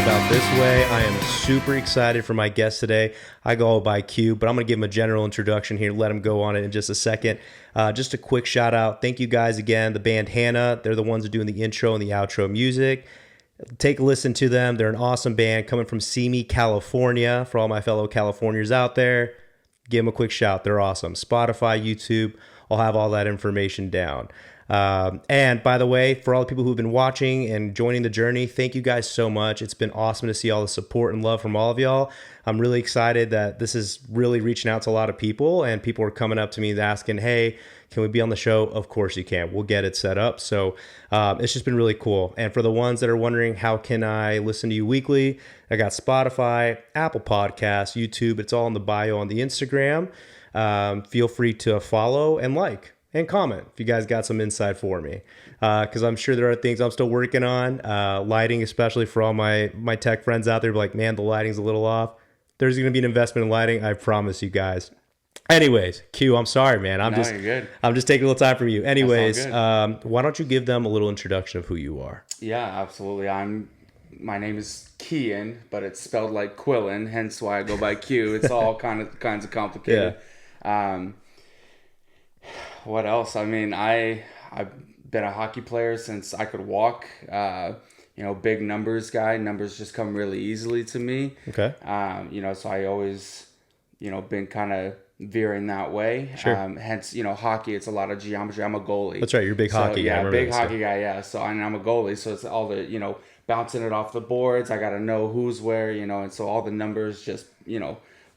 About This Way. I am super excited for my guest today. I go by Q, but I'm going to give him a general introduction here, let him go on it in just a second. Just a quick shout out. Thank you guys again. The band Hannah, they're the ones who are doing the intro and the outro music. Take a listen to them. They're an awesome band coming from Simi, California. For all my fellow Californians out there, give them a quick shout. They're awesome. Spotify, YouTube, I'll have all that information down. And by the way, for all the people who've been watching and joining the journey, thank you guys so much. It's been awesome to see all the support and love from all of y'all. I'm really excited that this is really reaching out to a lot of people, and people are coming up to me asking, hey, can we be on the show? Of course you can. We'll get it set up. So it's just been really cool. And for the ones that are wondering, how can I listen to you weekly? I got Spotify, Apple Podcasts, YouTube. It's all in the bio on the Instagram. Feel free to follow and like. And comment if you guys got some insight for me, because I'm sure there are things I'm still working on. Lighting, especially for all my tech friends out there, be like, man, the lighting's a little off. There's going to be an investment in lighting, I promise you guys. Anyways, Q, I'm sorry, man. You're good. I'm just taking a little time from you. Anyways, why don't you give them a little introduction of who you are? Yeah, absolutely. My name is Quillan, but it's spelled like Quillan, hence why I go by Q. It's all kinds of complicated. Yeah. What else? I mean, I've been a hockey player since I could walk. Big numbers guy. Numbers just come really easily to me. Okay. So I always, been kind of veering that way. Sure. Hence, hockey, it's a lot of geometry. I'm a goalie. That's right. You're a big hockey guy. Yeah, big hockey guy, yeah. So I'm a goalie. So it's all the, bouncing it off the boards. I got to know who's where, and so all the numbers just,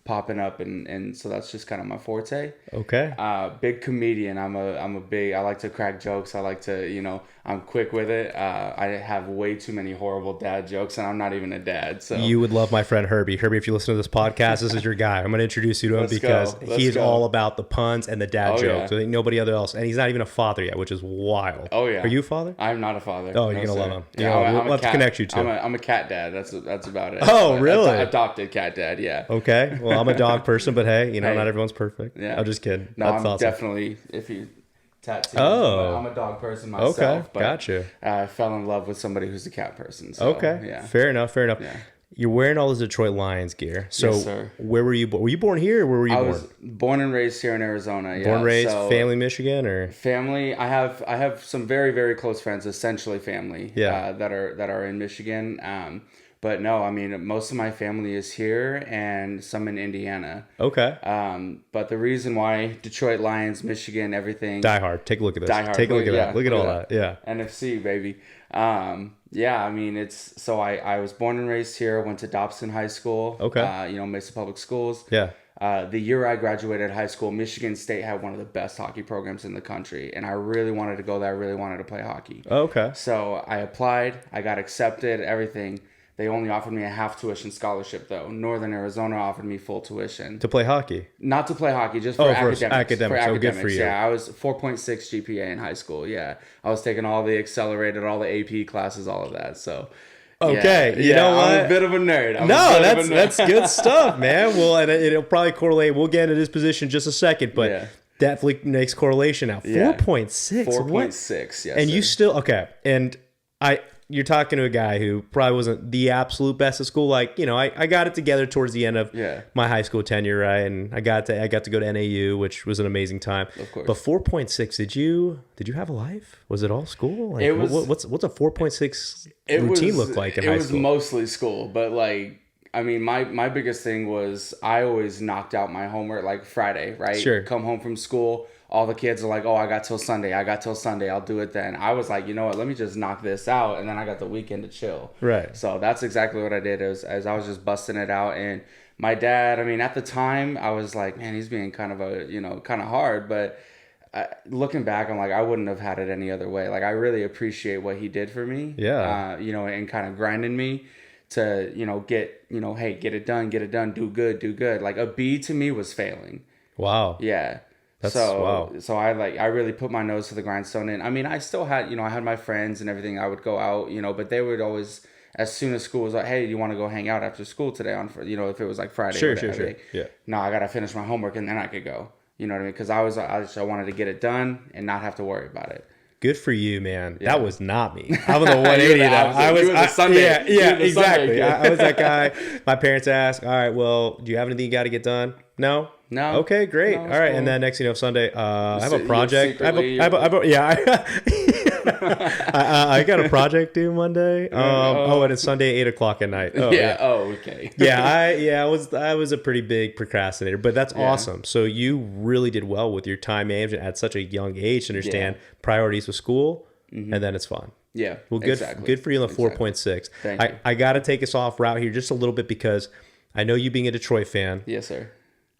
popping up, and so that's just kind of my forte. Okay. Big comedian. I like to crack jokes. I like to, I'm quick with it. I have way too many horrible dad jokes, and I'm not even a dad. So you would love my friend Herbie. Herbie, if you listen to this podcast, this is your guy. I'm going to introduce you to him because he's all about the puns and the dad jokes. Yeah. Nobody else, and he's not even a father yet, which is wild. Oh yeah. Are you a father? I'm not a father. Oh, you're gonna love him. Yeah, we'll have to connect you to. I'm a cat dad. That's about it. Oh, really? Adopted cat dad. Yeah. Okay. Well, I'm a dog person, but hey, not everyone's perfect. Yeah. I'm just kidding. No, I'm awesome. Definitely, if you tattoo. Oh. I'm a dog person myself. Okay. But gotcha. I fell in love with somebody who's a cat person. So, okay. Yeah. Fair enough. Yeah. You're wearing all this Detroit Lions gear. So yes, sir. Where were you born? Were you born here or where were you born? I was born and raised here in Arizona. Yeah. Born and raised, family Michigan or? Family. I have some very, very close friends, essentially family, that are in Michigan. But no, I mean, most of my family is here and some in Indiana. Okay. But the reason why Detroit Lions, Michigan, everything. Die Hard. Take a look at this. Die Hard. Take a look at that. Look at all that. Yeah. NFC, baby. Yeah, I mean, I was born and raised here, went to Dobson High School. Okay. Mesa Public Schools. Yeah. The year I graduated high school, Michigan State had one of the best hockey programs in the country. And I really wanted to go there. I really wanted to play hockey. Okay. So I applied. I got accepted, everything. They only offered me a half tuition scholarship, though. Northern Arizona offered me full tuition. To play hockey? Not to play hockey, just for academics. Academics. Oh, good for you. Yeah, I was 4.6 GPA in high school, yeah. I was taking all the accelerated, all the AP classes, all of that, so... Okay, you know what? I'm a bit of a nerd. That's good stuff, man. Well, and it'll probably correlate. We'll get into this position in just a second, but definitely makes correlation now. 4.6? 4.6, yes. And you still... Okay, and you're talking to a guy who probably wasn't the absolute best at school. Like, I got it together towards the end of my high school tenure, right? And I got to go to NAU, which was an amazing time. Of course. But 4.6, did you have a life? Was it all school? Like, what's a 4.6 routine look like in high school? It was mostly school, but my biggest thing was I always knocked out my homework like Friday, right? Sure. Come home from school. All the kids are like, oh, I got till Sunday. I'll do it then. I was like, you know what? Let me just knock this out. And then I got the weekend to chill. Right. So that's exactly what I did as I was just busting it out. And my dad, at the time, I was like, man, he's being kind of hard. But looking back, I'm like, I wouldn't have had it any other way. Like, I really appreciate what he did for me. Yeah. And kind of grinding me to, hey, get it done, do good. Like, a B to me was failing. Wow. Yeah. Wow. So I really put my nose to the grindstone, and I still had, I had my friends and everything. I would go out, but they would always, as soon as school was like, hey, you want to go hang out after school today if it was like Friday. Sure. Yeah. No, I got to finish my homework and then I could go. You know what I mean? Because I wanted to get it done and not have to worry about it. Good for you, man. Yeah. That was not me. I'm on the 180 though. I was the Sunday. Yeah, exactly. I was that guy. My parents asked, all right, well, do you have anything you got to get done? No. No. Okay, great. No, all right, cool. And then next thing you know, Sunday, I have a project. I got a project due Monday. And it's Sunday, 8:00 at night. Oh, yeah. Oh, okay. I was a pretty big procrastinator, but that's awesome. So you really did well with your time management at such a young age to understand priorities with school, and then it's fun. Yeah. Well, good for you on the 4.6. Thank you. I got to take us off route here just a little bit because I know you being a Detroit fan. Yes, sir.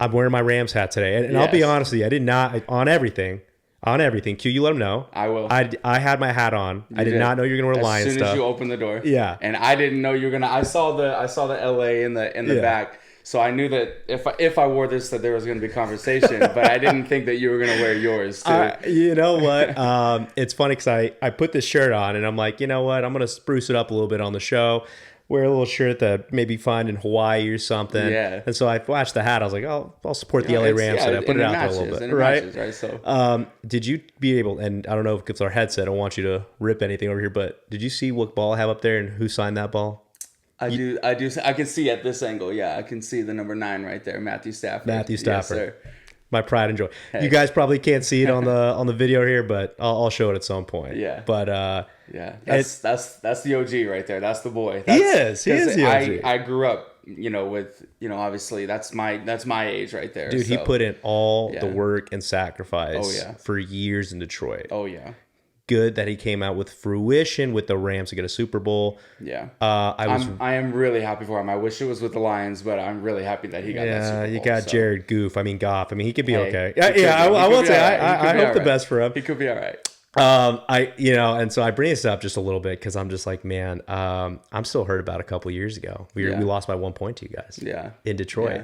I'm wearing my Rams hat today, and I'll be honest with you, I did not on everything. Q, you let them know. I will. I had my hat on. I did not know you were gonna wear Lions stuff. As soon as you opened the door. Yeah. And I didn't know you were gonna. I saw the LA in the back, so I knew that if I wore this that there was gonna be conversation, but I didn't think that you were gonna wear yours too. You know what? It's funny because I put this shirt on and I'm like, you know what? I'm gonna spruce it up a little bit on the show. Wear a little shirt that maybe find in Hawaii or something. Yeah. And so I watched the hat. I was like, oh, I'll support the LA Rams. So I put it out there a little bit. Right? Matches, right? So, did you be able, and I don't know if it's our headset, I don't want you to rip anything over here, but did you see what ball I have up there and who signed that ball? I do. I can see at this angle. Yeah. I can see the number 9 right there. Matthew Stafford. Yes, sir. My pride and joy. Hey. You guys probably can't see it on the video here, but I'll show it at some point. Yeah. But yeah, that's the OG right there. That's the boy. He is the OG. I grew up, with obviously that's my age right there. Dude, he put in all the work and sacrifice for years in Detroit. Oh yeah. Good that he came out with fruition with the Rams to get a Super Bowl. Yeah. I am really happy for him. I wish it was with the Lions, but I'm really happy that he got that Super Bowl. You got Jared Goff. Goff. He could be okay. I will say I hope the best for him. He could be all right. And so I bring this up just a little bit because I'm just like, man, I'm still hurt about a couple years ago. We lost by 1 point to you guys. Yeah. In Detroit. Yeah.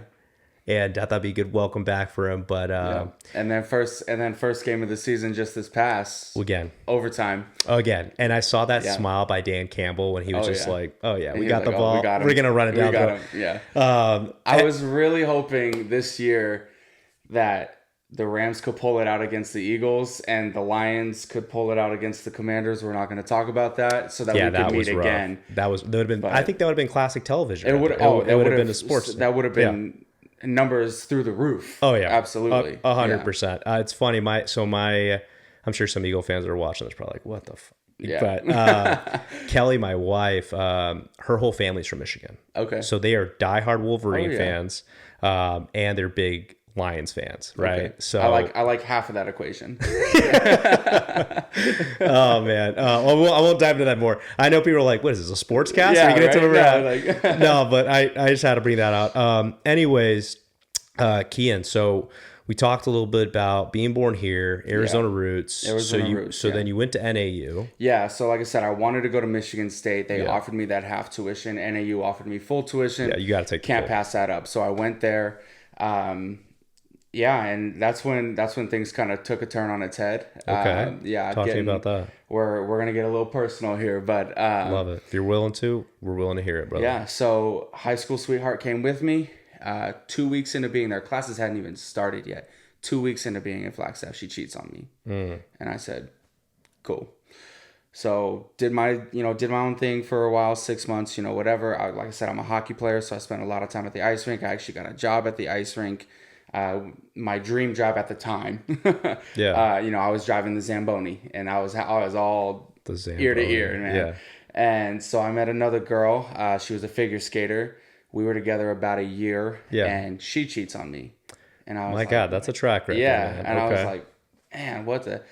And I thought it'd be a good welcome back for him, but and then first game of the season just this past overtime again, and I saw that smile by Dan Campbell when he was like, "Oh yeah, we got the ball, we're gonna run it down." We got him. Yeah. I was really hoping this year that the Rams could pull it out against the Eagles and the Lions could pull it out against the Commanders. We're not going to talk about that, so that we could meet again. That would have been. I think that would have been classic television. It would. It would have been a sports. That would have been. Numbers through the roof. Oh yeah, absolutely, 100%. It's funny. I'm sure some Eagle fans that are watching this are probably like, "What the?" Yeah. But Kelly, my wife, her whole family's from Michigan. Okay. So they are diehard Wolverine fans, and they're big Lions fans, right? Okay. So I like half of that equation. Oh man, I won't dive into that more. I know people are like, "What is this, a sports cast?" Yeah, right? No, but I just had to bring that out. Anyways, Quillan, so we talked a little bit about being born here, Arizona roots. So then you went to NAU. Yeah, so like I said, I wanted to go to Michigan State. They offered me that half tuition. NAU offered me full tuition. Yeah, you got to take. Can't pass that up. So I went there. Yeah, and that's when things kind of took a turn on its head. Okay. Talk to me about that. We're gonna get a little personal here, but love it. If you're willing to, we're willing to hear it, brother. Yeah. So high school sweetheart came with me. 2 weeks into being there, classes hadn't even started yet. 2 weeks into being in Flagstaff, she cheats on me, and I said, "Cool." So did my own thing for a while, 6 months, whatever. Like I said, I'm a hockey player, so I spent a lot of time at the ice rink. I actually got a job at the ice rink. My dream job at the time. I was driving the Zamboni, and I was all ear to ear, man. Yeah. And so I met another girl. She was a figure skater. We were together about a year, and she cheats on me. And I was like, God, that's a track record. Yeah, man. And I was like, man, what the?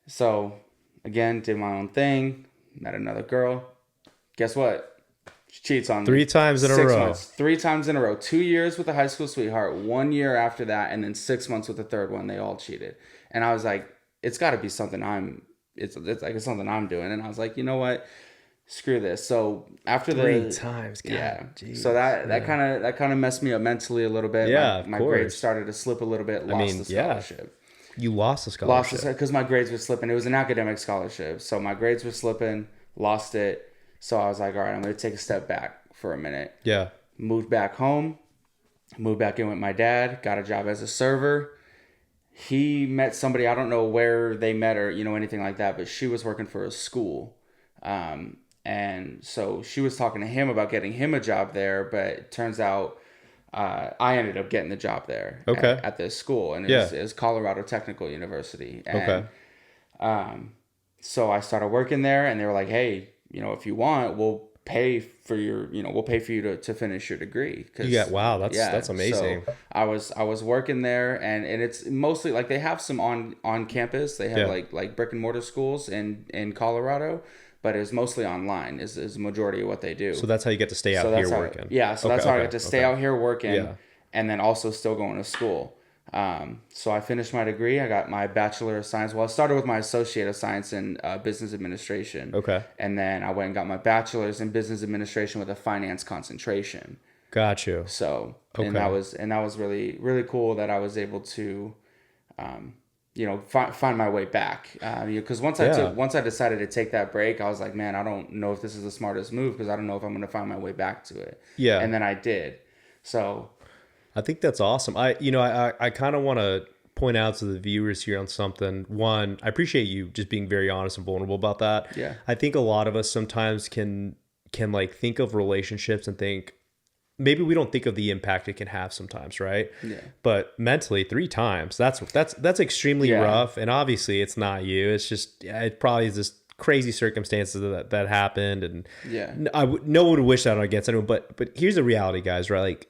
So again, did my own thing. Met another girl. Guess what? She cheats on me. 3 times in a row. 6 months. 3 times in a row. 2 years with a high school sweetheart. 1 year after that, and then 6 months with the third one. They all cheated, and I was like, it's got to be something it's something I'm doing. And I was like, you know what? Screw this. So after 3 times, God, yeah. geez, so that kind of messed me up mentally a little bit. Yeah, my grades started to slip a little bit. Lost the scholarship. You lost the scholarship. Lost it because my grades were slipping. It was an academic scholarship, so my grades were slipping. Lost it. So I was like, all right, I'm going to take a step back for a minute. Yeah. Moved back home. Moved back in with my dad. Got a job as a server. he met somebody, I don't know where they met or, anything like that, but she was working for a school. And so she was talking to him about getting him a job there, but it turns out I ended up getting the job there at this school, and it was Colorado Technical University. And so I started working there, and they were like, hey, if you want, we'll pay for you to finish your degree. Wow, that's amazing. So I was working there, and it's mostly like they have some on campus. They have like brick and mortar schools in Colorado, but it's mostly online is the majority of what they do. So that's how you get to stay out here working. So that's how I get to stay out here working, and then also still going to school. So I finished my degree. I got my Bachelor of Science. Well, I started with my Associate of Science in Business Administration. Okay. And then I went and got my Bachelor's in Business Administration with a finance concentration. Got you. So, and that was really, really cool that I was able to, find my way back. Because once I decided to take that break, I was like, man, I don't know if this is the smartest move, because I don't know if I'm going to find my way back to it. Yeah. And then I did. So I think that's awesome. I kind of want to point out to the viewers here on something. One, I appreciate you just being very honest and vulnerable about that. Yeah. I think a lot of us sometimes can like think of relationships and think, maybe we don't think of the impact it can have sometimes, right? Yeah. But mentally, 3 times, that's extremely rough. And obviously it's not you. It's just, it probably is just crazy circumstances that happened. And no one would wish that against anyone. But here's the reality, guys, right? Like,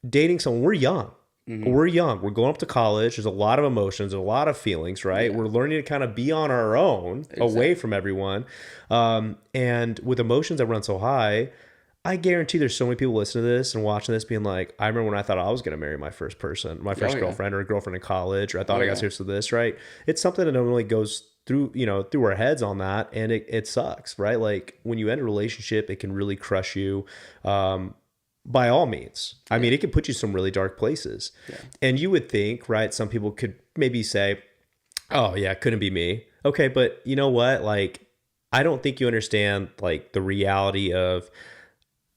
dating someone, we're young. Mm-hmm. We're young. We're going up to college. There's a lot of emotions, a lot of feelings, right? Yeah. We're learning to kind of be on our own, away from everyone. And with emotions that run so high, I guarantee there's so many people listening to this and watching this being like, I remember when I thought I was going to marry my first person, my first girlfriend or a girlfriend in college, or I thought I got serious with this, right? It's something that normally goes through our heads on that. And it sucks, right? Like when you end a relationship, it can really crush you. By all means. I mean, it can put you some really dark places. Yeah. And you would think, right, some people could maybe say, oh yeah, it couldn't be me. Okay, but you know what? Like, I don't think you understand like the reality of,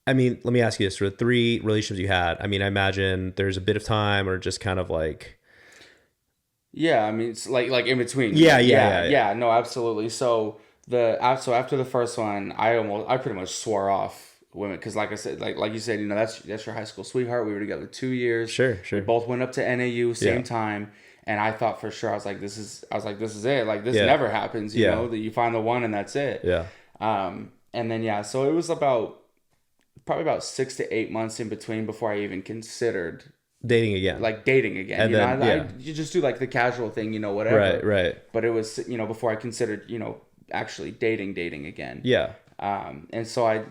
I mean, let me ask you this, for the 3 relationships you had, I mean, I imagine there's a bit of time or just kind of like. Yeah, I mean, it's like in between. Yeah. No, absolutely. So after the first one, I pretty much swore off women, because like I said, like you said, that's your high school sweetheart. We were together 2 years. Sure. We both went up to NAU same time, and I thought for sure, I was like, this is it. Like, this never happens. You know, that you find the one and that's it. Yeah. And then so it was probably about 6 to 8 months in between before I even considered dating again. And then, you just do like the casual thing, whatever. Right. But it was, before I considered, actually dating again. Yeah. And so I,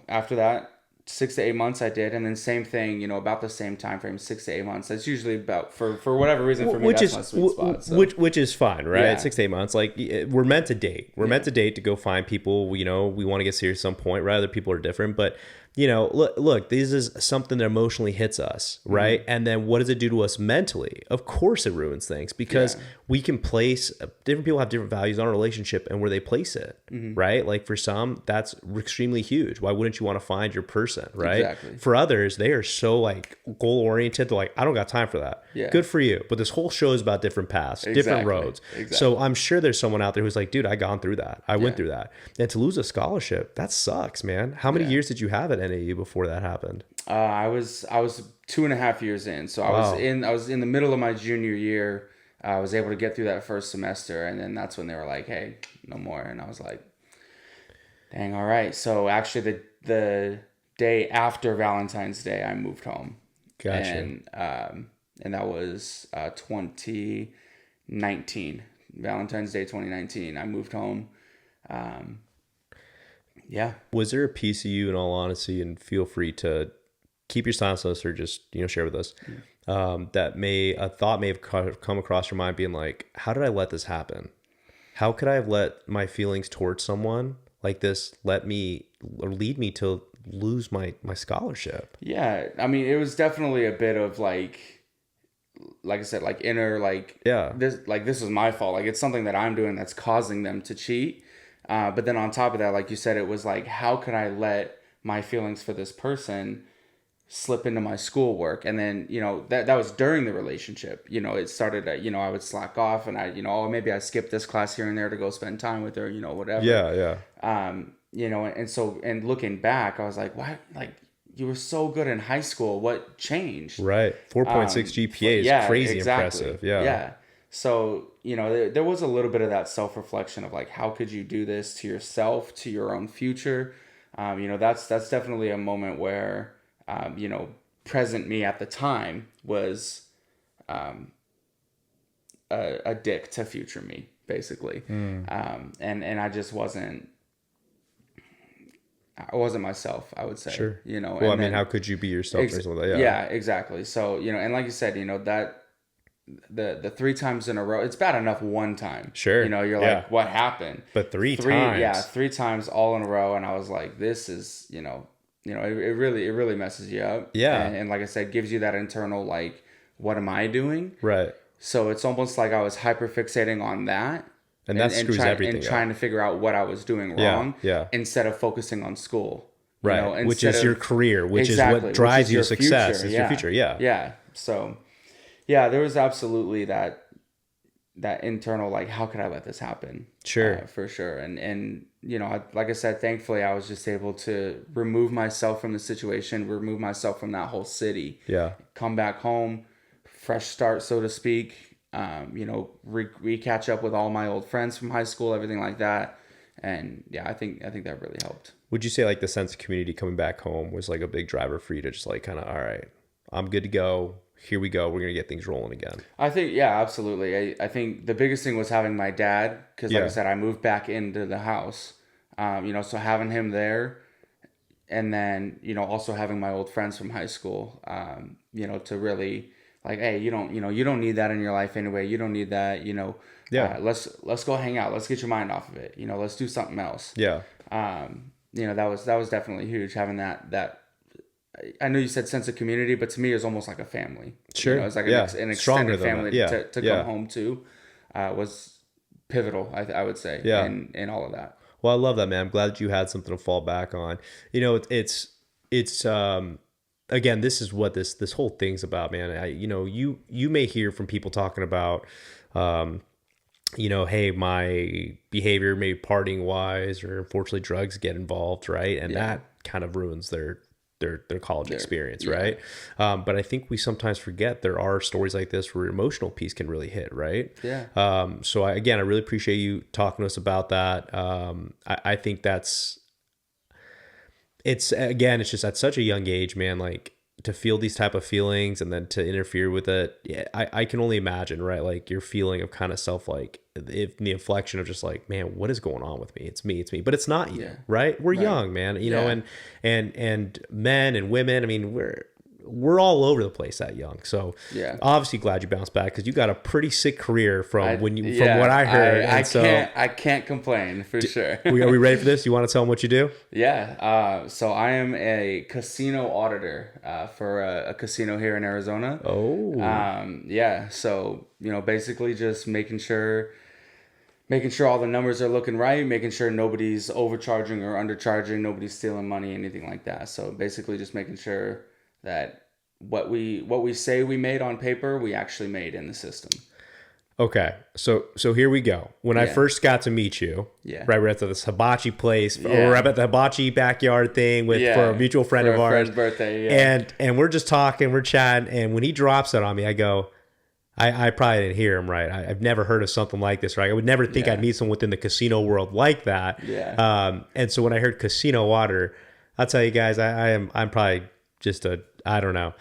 after that, 6 to 8 months I did, and then same thing, about the same time frame, 6 to 8 months. That's usually about, for whatever reason, for me, that's my sweet spot. So. Which is fine, right? Yeah. 6 to 8 months, like, we're meant to date. We're meant to date to go find people. We want to get serious at some point, right? Other people are different, but look, this is something that emotionally hits us, right? Mm-hmm. And then what does it do to us mentally? Of course it ruins things, because we can place, different people have different values on a relationship and where they place it, right? Like for some, that's extremely huge. Why wouldn't you want to find your person, right? Exactly. For others, they are so like goal oriented. They're like, I don't got time for that. Yeah. Good for you. But this whole show is about different paths, different roads. Exactly. So I'm sure there's someone out there who's like, dude, I gone through that. I went through that. And to lose a scholarship, that sucks, man. How many years did you have at NAU before that happened? I was 2.5 years in. So I was in the middle of my junior year. I was able to get through that first semester, and then that's when they were like, hey, no more. And I was like, dang, all right. So actually the day after Valentine's Day, I moved home. Gotcha. And that was 2019, Valentine's Day 2019. I moved home. Was there a piece of you, in all honesty, and feel free to keep your silence on this or just share with us, that a thought may have come across your mind, being like, how did I let this happen? How could I have let my feelings towards someone like this lead me to lose my scholarship? Yeah, I mean, it was definitely a bit of like I said, like inner, like, this is my fault. Like, it's something that I'm doing that's causing them to cheat. But then on top of that, like you said, it was like, how could I let my feelings for this person slip into my schoolwork. And then, that was during the relationship. It started at, I would slack off and oh, maybe I skipped this class here and there to go spend time with her, whatever. Yeah. And looking back, I was like, why? Like, you were so good in high school. What changed? Right. 4.6 GPA is crazy impressive. Yeah. So, there was a little bit of that self-reflection of like, how could you do this to yourself, to your own future? That's definitely a moment where, present me at the time was a dick to future me, basically. And I just wasn't myself, I would say. Sure. Well, I mean, how could you be yourself or something like that? Yeah, exactly. So, and like you said, that the 3 times in a row, it's bad enough one time. Sure. You're like, what happened? But three times. Yeah, 3 times all in a row. And I was like, this is, it really messes you up. Yeah. And like I said, gives you that internal, like, what am I doing? Right. So it's almost like I was hyper fixating on that. And that screws everything up. And trying to figure out what I was doing wrong. Yeah. Instead of focusing on school. Right. Which is your career, which is what drives you to success. It's your future. Yeah. Yeah. So, yeah, there was absolutely that internal, like, how could I let this happen? Sure. For sure. And like I said, thankfully, I was just able to remove myself from the situation, remove myself from that whole city. Yeah. Come back home, fresh start, so to speak. Catch up with all my old friends from high school, everything like that. And yeah, I think that really helped. Would you say like the sense of community coming back home was like a big driver for you to just like kind of, all right, I'm good to go. Here we go. We're going to get things rolling again. I think, yeah, absolutely. I think the biggest thing was having my dad, because like I said, I moved back into the house, so having him there, and then, also having my old friends from high school, to really like, hey, you don't need that in your life anyway. You don't need that, let's go hang out. Let's get your mind off of it. Let's do something else. Yeah. That was definitely huge, having that. I know you said sense of community, but to me, it was almost like a family. Sure. It's like an extended family to come home to, was pivotal, I would say, in all of that. Well, I love that, man. I'm glad that you had something to fall back on. It's again, this is what this whole thing's about, man. You may hear from people talking about, hey, my behavior, maybe partying wise, or unfortunately drugs get involved, right? And that kind of ruins their college experience, right? But I think we sometimes forget there are stories like this where emotional piece can really hit, right? Yeah. So I really appreciate you talking to us about that. I think it's just at such a young age, man, like to feel these type of feelings and then to interfere with it. Yeah, I can only imagine, right? Like your feeling of kind of self, like if the inflection of just like, man, what is going on with me? It's me, but it's not you, right? We're young, man, and men and women. I mean, we're all over the place that young. So obviously glad you bounced back, because you got a pretty sick career from what I heard. I can't complain for sure. Are we ready for this? You want to tell them what you do? Yeah. So I am a casino auditor for a casino here in Arizona. Oh. So basically just making sure all the numbers are looking right, making sure nobody's overcharging or undercharging, nobody's stealing money, anything like that. So basically just making sure that what we say we made on paper, we actually made in the system. Okay, so here we go. When I first got to meet you, right, we're at this hibachi place, or we're at the hibachi backyard thing for a mutual friend of ours. Friend's birthday, and we're just talking, we're chatting, and when he drops it on me, I go, I probably didn't hear him right. I've never heard of something like this, right? I would never think I'd meet someone within the casino world like that. Yeah. And so when I heard Casino Auditor, I'll tell you guys, I'm probably just I don't know.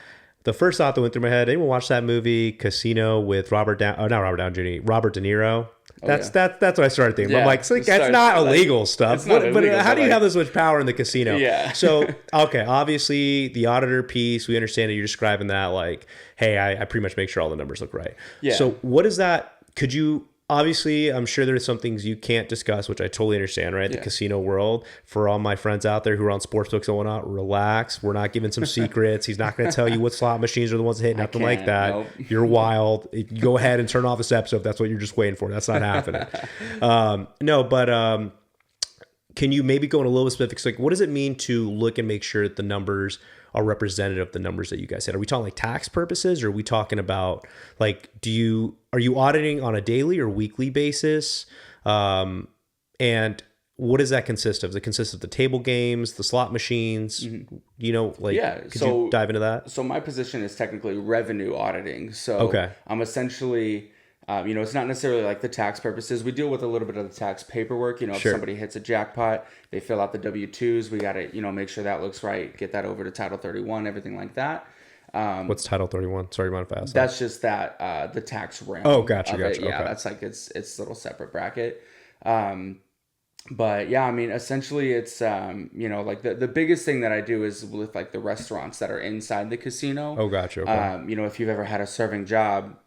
The first thought that went through my head, anyone watch that movie Casino with Robert De Niro? That's what I started thinking. I'm like, that's not illegal stuff. But how do you have this much power in the casino? Yeah. So, okay, obviously the auditor piece, we understand that you're describing that like, hey, I pretty much make sure all the numbers look right. Yeah. So what is that? Could you, obviously, I'm sure there's some things you can't discuss, which I totally understand, right? The casino world. For all my friends out there who are on sportsbooks and whatnot, relax. We're not giving some secrets. He's not going to tell you what slot machines are the ones that hit, nothing like that. Nope. You're wild. Go ahead and turn off this episode if that's what you're just waiting for. That's not happening. can you maybe go in a little bit specific? Like, what does it mean to look and make sure that the numbers are representative of the numbers that you guys said? Are we talking like tax purposes, or are we talking about like, are you auditing on a daily or weekly basis? And what does that consist of? Does it consist of the table games, the slot machines? Could you dive into that? So my position is technically revenue auditing. So I'm essentially, it's not necessarily like the tax purposes. We deal with a little bit of the tax paperwork. If somebody hits a jackpot, they fill out the W-2s. We got to, make sure that looks right, get that over to Title 31, everything like that. What's Title 31? Sorry, mind if I ask? That's just the tax realm. Oh, gotcha. Yeah, okay. That's like its little separate bracket. But yeah, I mean, essentially it's, like the biggest thing that I do is with like the restaurants that are inside the casino. Oh, gotcha. Okay. If you've ever had a serving job,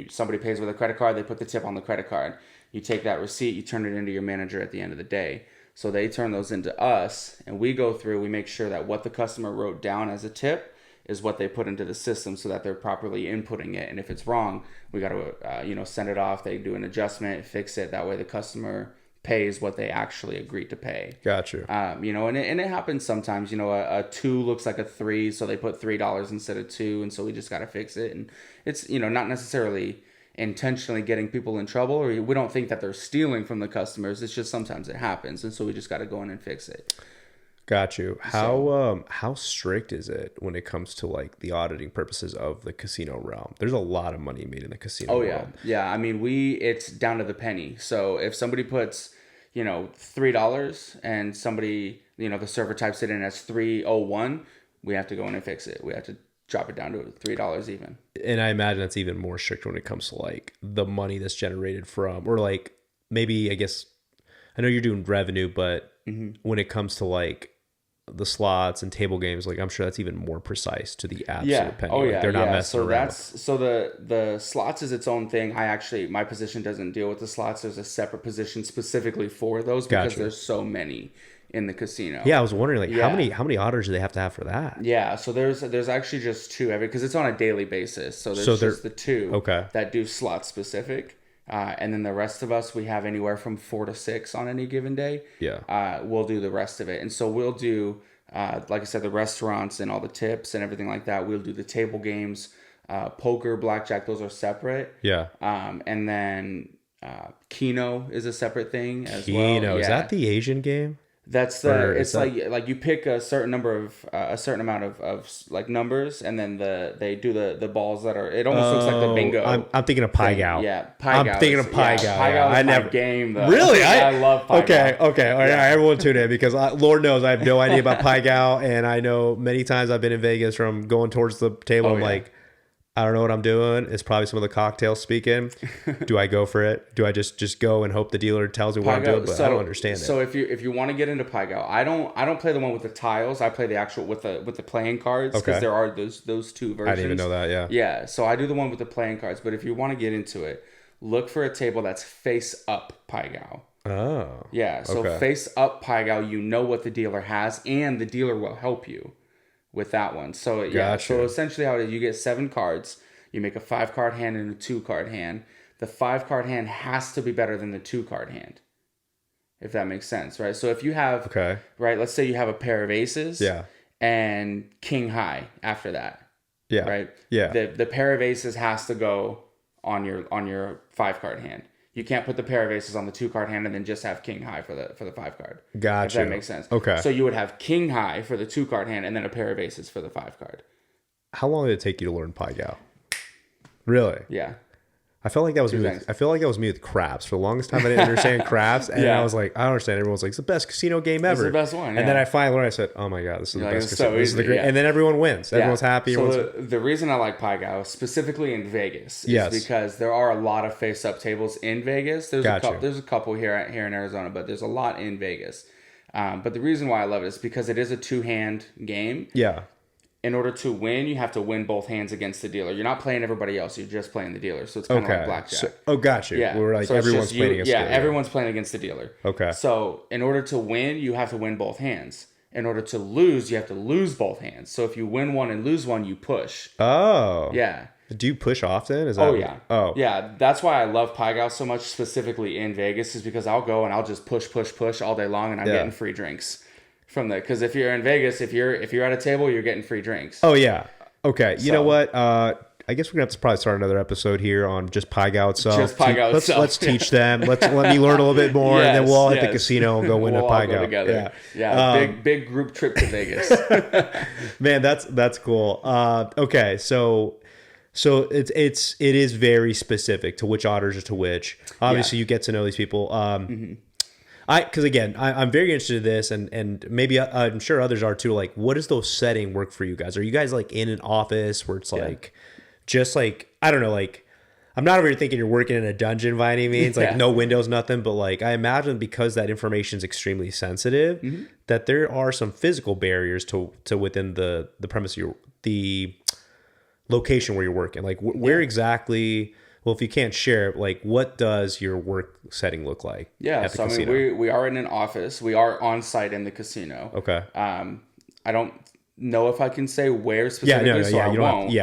somebody pays with a credit card, they put the tip on the credit card. You take that receipt, you turn it into your manager at the end of the day. So they turn those into us, and we go through, we make sure that what the customer wrote down as a tip is what they put into the system so that they're properly inputting it. And if it's wrong, we got to, send it off. They do an adjustment, fix it. That way the customer pays what they actually agreed to pay. Gotcha. And it happens sometimes, a 2 looks like a 3, so they put $3 instead of 2, and so we just got to fix it. And it's, not necessarily intentionally getting people in trouble, or we don't think that they're stealing from the customers. It's just sometimes it happens, and so we just got to go in and fix it. Got you. How strict is it when it comes to like the auditing purposes of the casino realm? There's a lot of money made in the casino realm. Yeah. I mean, it's down to the penny. So if somebody puts, $3 and somebody, the server types it in as 301, we have to go in and fix it. We have to drop it down to $3 even. And I imagine that's even more strict when it comes to like the money that's generated from, or like maybe, I guess, I know you're doing revenue, but when it comes to like the slots and table games, like I'm sure that's even more precise to the absolute penny. Oh, yeah. Like, they're not messing around. So the slots is its own thing. My position doesn't deal with the slots. There's a separate position specifically for those because there's so many in the casino. Yeah, I was wondering like how many auditors do they have to have for that? Yeah, so there's actually just 2 because it's on a daily basis. So there's just the 2 that do slot specific. And then the rest of us, we have anywhere from 4 to 6 on any given day. Yeah. We'll do the rest of it. And so we'll do, like I said, the restaurants and all the tips and everything like that. We'll do the table games, poker, blackjack, those are separate. Yeah. And then Keno is a separate thing as well. Keno, is that the Asian game? That's it's like you pick a certain number of a certain amount of like numbers, and then they do the balls that are. It almost looks like the bingo. I'm thinking of Pai Gow. Yeah, Pai Gow. I'm thinking of Pai Gow. Pai Gow is my game though. Really, I love Pai Gow. Okay. All right, everyone tune in because Lord knows I have no idea about Pai Gow, and I know many times I've been in Vegas from going towards the table. I'm like, I don't know what I'm doing. It's probably some of the cocktails speaking. Do I go for it? Do I just go and hope the dealer tells me what I'm doing? But I don't understand it. So if you want to get into Pai Gow, I don't play the one with the tiles. I play the actual with the playing cards because there are those 2 versions. I didn't even know that. Yeah. Yeah. So I do the one with the playing cards. But if you want to get into it, look for a table that's face up Pai Gow. Oh. Yeah. So face up Pai Gow, you know what the dealer has, and the dealer will help you with that one. So Gotcha. So essentially how it is, you get 7 cards, you make a 5-card hand and a 2-card hand. The 5-card hand has to be better than the 2-card hand, if that makes sense, right? So if you have right, let's say you have a pair of aces and king high after that. Yeah. Right? Yeah. The pair of aces has to go on your 5-card hand. You can't put the pair of aces on the 2-card hand and then just have king high for the 5-card. Gotcha. If that makes sense. Okay. So you would have king high for the 2-card hand and then a pair of aces for the 5-card. How long did it take you to learn Pai Gow? Really? Yeah. I felt like that was me. I feel like that was me with craps. For the longest time, I didn't understand craps, and I was like, I don't understand. Everyone's like, it's the best casino game ever. It's the best one. Yeah. And then I finally learned. I said, oh my god, this is the best casino. So this is the great. And then everyone wins. Everyone's happy. So the reason I like Pai Gow, specifically in Vegas, is because there are a lot of face-up tables in Vegas. There's a couple here in Arizona, but there's a lot in Vegas. But the reason why I love it is because it is a 2-hand game. Yeah. In order to win, you have to win both hands against the dealer. You're not playing everybody else. You're just playing the dealer. So it's kind of like blackjack. Gotcha. Yeah. We're like everyone's playing against the dealer. Yeah, everyone's playing against the dealer. Okay. So in order to win, you have to win both hands. In order to lose, you have to lose both hands. So if you win one and lose one, you push. Oh. Yeah. Do you push often? Is that Oh yeah. Oh yeah. That's why I love Pai Gow so much, specifically in Vegas, is because I'll go and I'll just push all day long, and I'm getting free drinks from there. Because if you're in Vegas, if you're at a table, you're getting free drinks. Oh yeah. Okay. You know what? I guess we're gonna have to probably start another episode here on just Pai Gow itself. Just Pai Gow itself. Let's teach them. Let me learn a little bit more, and then we'll all hit the casino and go win a Pai Gow together. Yeah. Big group trip to Vegas. Man, that's cool. Okay, so it is very specific to which auditors to which. Obviously, you get to know these people. Because again, I'm very interested in this, and maybe I'm sure others are too. Like, what does those setting work for you guys? Are you guys like in an office where it's like, just like, I don't know, like, I'm not over here thinking you're working in a dungeon by any means, like no windows, nothing, but like I imagine because that information is extremely sensitive, that there are some physical barriers to within the premise of the location where you're working. Like where exactly. Well, if you can't share, like, what does your work setting look like? Yeah, at the so casino? I mean, we are in an office. We are on site in the casino. Okay. I don't know if I can say where specifically, so I won't.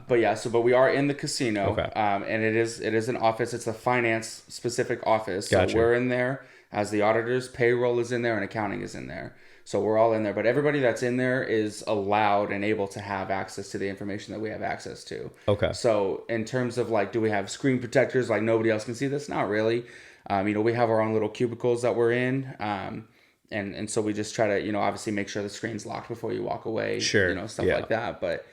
But we are in the casino. Okay. And it is an office. It's a finance specific office. Gotcha. So we're in there as the auditors. Payroll is in there and accounting is in there. So we're all in there, but everybody that's in there is allowed and able to have access to the information that we have access to. Okay. So in terms of like, do we have screen protectors like nobody else can see this? Not really. We have our own little cubicles that we're in. And so we just try to, obviously make sure the screen's locked before you walk away. Sure. Stuff like that. But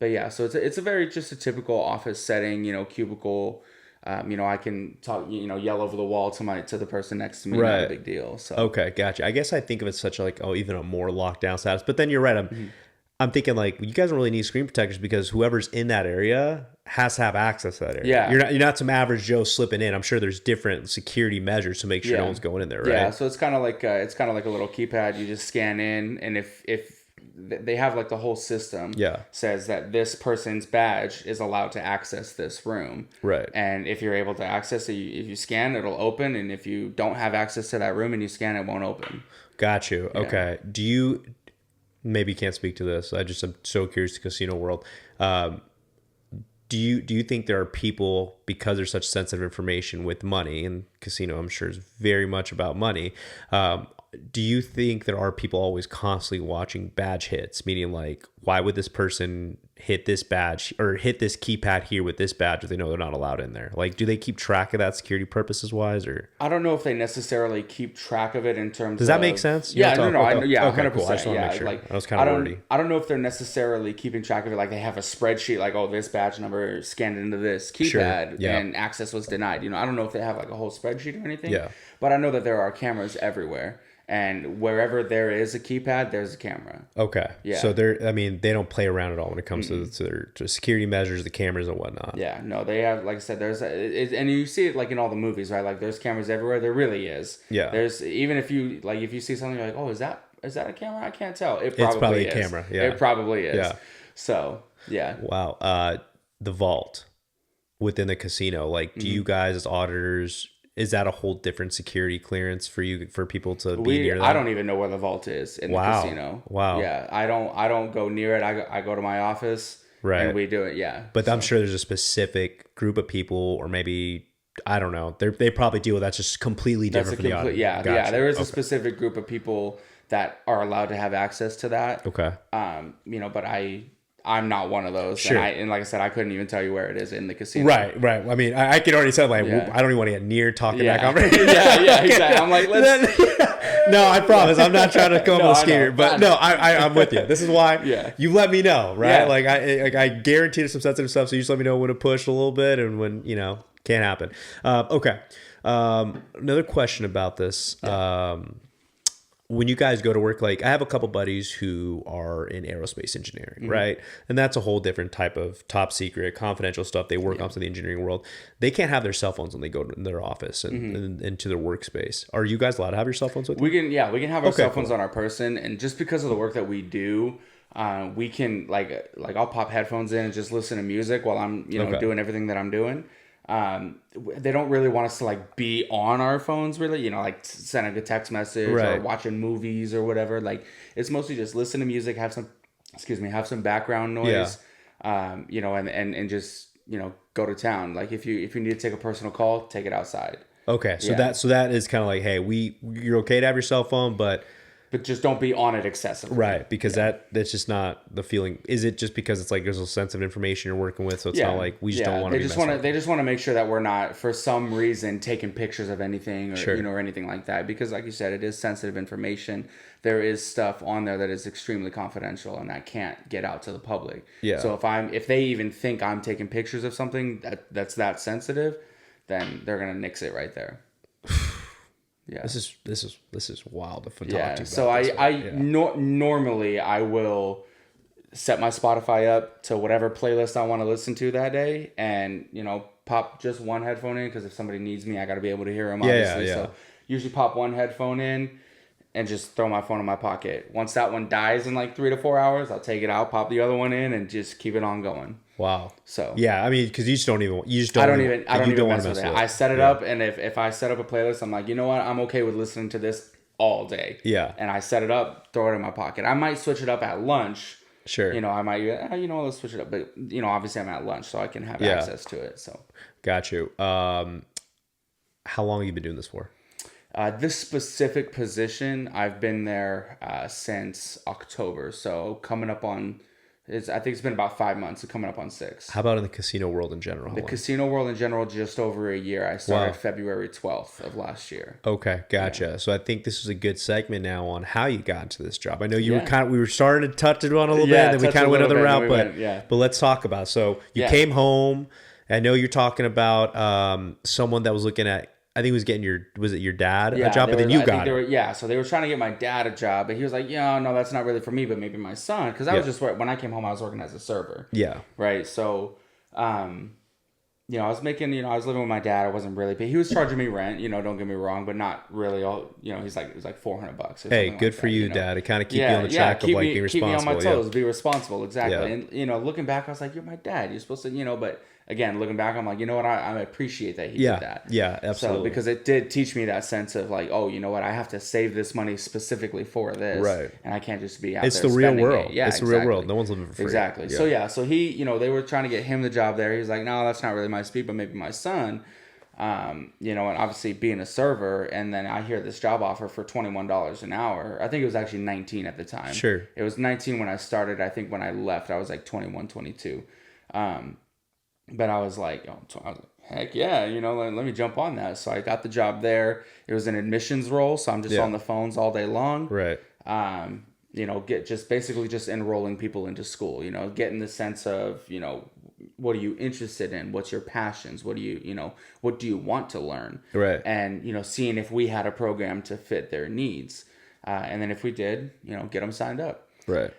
yeah, so it's a very just a typical office setting, cubicle. I can talk, yell over the wall to the person next to me. Right. Not a big deal. So okay, gotcha. I guess I think of it such like, even a more locked down status. But then you're right. I'm thinking like you guys don't really need screen protectors because whoever's in that area has to have access to that area. Yeah. You're not some average Joe slipping in. I'm sure there's different security measures to make sure no one's going in there, right? Yeah. So it's kind of like a little keypad. You just scan in, and if they have like the whole system says that this person's badge is allowed to access this room. Right. And if you're able to access it, if you scan, it'll open. And if you don't have access to that room and you scan, it won't open. Got you. Yeah. Okay. Do you, maybe you can't speak to this. I'm so curious to casino world. Do you think there are people, because there's such sensitive information with money, and casino I'm sure is very much about money, do you think there are people always constantly watching badge hits? Meaning like, why would this person hit this badge or hit this keypad here with this badge if they know they're not allowed in there? Like, do they keep track of that security purposes wise, or? I don't know if they necessarily keep track of it in terms Does that make sense? Yeah, no, okay, 100%. Cool. I just want to make sure. Like, I was kind of wordy. I don't know if they're necessarily keeping track of it. Like they have a spreadsheet, like, oh, this badge number scanned into this keypad and access was denied. I don't know if they have like a whole spreadsheet or anything. Yeah. But I know that there are cameras everywhere. And wherever there is a keypad, there's a camera. Okay. Yeah. So they don't play around at all when it comes to their security measures, the cameras and whatnot. Yeah. No, they have, like I said, and you see it like in all the movies, right? Like there's cameras everywhere. There really is. Yeah. There's, even if you see something, you're like, oh, is that a camera? I can't tell. It's probably a camera. Yeah. It probably is. Yeah. So, yeah. Wow. The vault within the casino, like, do you guys as auditors, is that a whole different security clearance for you, for people to be near that? I don't even know where the vault is in the casino. Wow. Yeah. I don't go near it. I go to my office. Right. And we do it. Yeah. But I'm sure there's a specific group of people, or maybe, I don't know. They probably deal with that's just completely different for the audience. Yeah. Gotcha. Yeah. There is a specific group of people that are allowed to have access to that. Okay. But I'm not one of those. Sure. And like I said, I couldn't even tell you where it is in the casino. Right. I mean, I could already say, like, I don't even want to get near talking that conversation. yeah, exactly. I'm like, let's... No, I promise. I'm not trying to come up with scary. But no, I'm with you. This is why you let me know, right? Yeah. I guarantee there's some sensitive stuff, so you just let me know when to push a little bit and when, can't happen. Okay. Another question about this. Yeah. When you guys go to work, like I have a couple buddies who are in aerospace engineering, right? And that's a whole different type of top secret, confidential stuff. They work on to the engineering world. They can't have their cell phones when they go to their office and into their workspace. Are you guys allowed to have your cell phones with you? We can have our cell phones on our person. And just because of the work that we do, we can like I'll pop headphones in and just listen to music while I'm, doing everything that I'm doing. They don't really want us to like be on our phones really, like sending a text message or watching movies or whatever. Like it's mostly just listen to music, have some background noise. you know, and just, you know, go to town. Like if you need to take a personal call, take it outside. Okay, so that is kind of like, hey, you're okay to have your cell phone, but just don't be on it excessively. Right, because that's just not the feeling. Is it just because it's like there's a sensitive information you're working with, so it's not like we just don't want to. They just want to make sure that we're not, for some reason, taking pictures of anything or you know, or anything like that. Because, like you said, it is sensitive information. There is stuff on there that is extremely confidential and that can't get out to the public. Yeah. So if they even think I'm taking pictures of something that's that sensitive, then they're gonna nix it right there. Yeah. This is wild to talk to you about. So normally I will set my Spotify up to whatever playlist I want to listen to that day, and you know, pop just one headphone in, because if somebody needs me, I got to be able to hear them. Obviously, so usually pop one headphone in and just throw my phone in my pocket. Once that one dies in like 3 to 4 hours, I'll take it out, pop the other one in, and just keep it on going. Wow. So yeah, I mean, because I don't even mess with it. I set it up, and if I set up a playlist, I'm like, you know what, I'm okay with listening to this all day. Yeah. And I set it up, throw it in my pocket. I might switch it up at lunch. Sure. You know, I might, let's switch it up. But you know, obviously I'm at lunch, so I can have access to it. So. Got you. How long have you been doing this for? This specific position, I've been there since October. So coming up on. I think it's been about 5 months, so coming up on 6. How about in the casino world in general? The casino world in general, just over a year. I started February 12th of last year. Okay, gotcha. Yeah. So I think this is a good segment now on how you got into this job. I know you were we were starting to touch it on a little bit, and then we kind of went another route, but let's talk about it. So you came home. I know you're talking about someone that was looking at, I think it was getting your dad a job, but then you got it. So they were trying to get my dad a job, but he was like, yeah, no, that's not really for me, but maybe my son. Because I was just, when I came home, I was working as a server. Yeah. Right. So, you know, I was making, I was living with my dad. I wasn't really paying. He was charging me rent, don't get me wrong, but not really all, it was like $400. Hey, good for you, Dad. To kind of keep you on the track of like being responsible. Keep me on my toes, be responsible. Exactly. And, looking back, I was like, you're my dad. You're supposed to, but again, looking back, I'm like, you know what? I appreciate that he did that. Yeah, absolutely. So, because it did teach me that sense of like, oh, you know what? I have to save this money specifically for this. Right. And I can't just be out there the real world. Yeah, it's the real world. No one's living for free. Exactly. Yeah. So he, they were trying to get him the job there. He was like, no, that's not really my speed, but maybe my son. And obviously being a server, and then I hear this job offer for $21 an hour. I think it was actually 19 at the time. Sure. It was 19 when I started. I think when I left, I was like 21, 22. But I was like, heck yeah, let me jump on that. So I got the job there. It was an admissions role, so I'm just on the phones all day long. Right. Basically enrolling people into school, getting the sense of, what are you interested in? What's your passions? What do you want to learn? Right. And, seeing if we had a program to fit their needs. And then if we did, get them signed up. Right.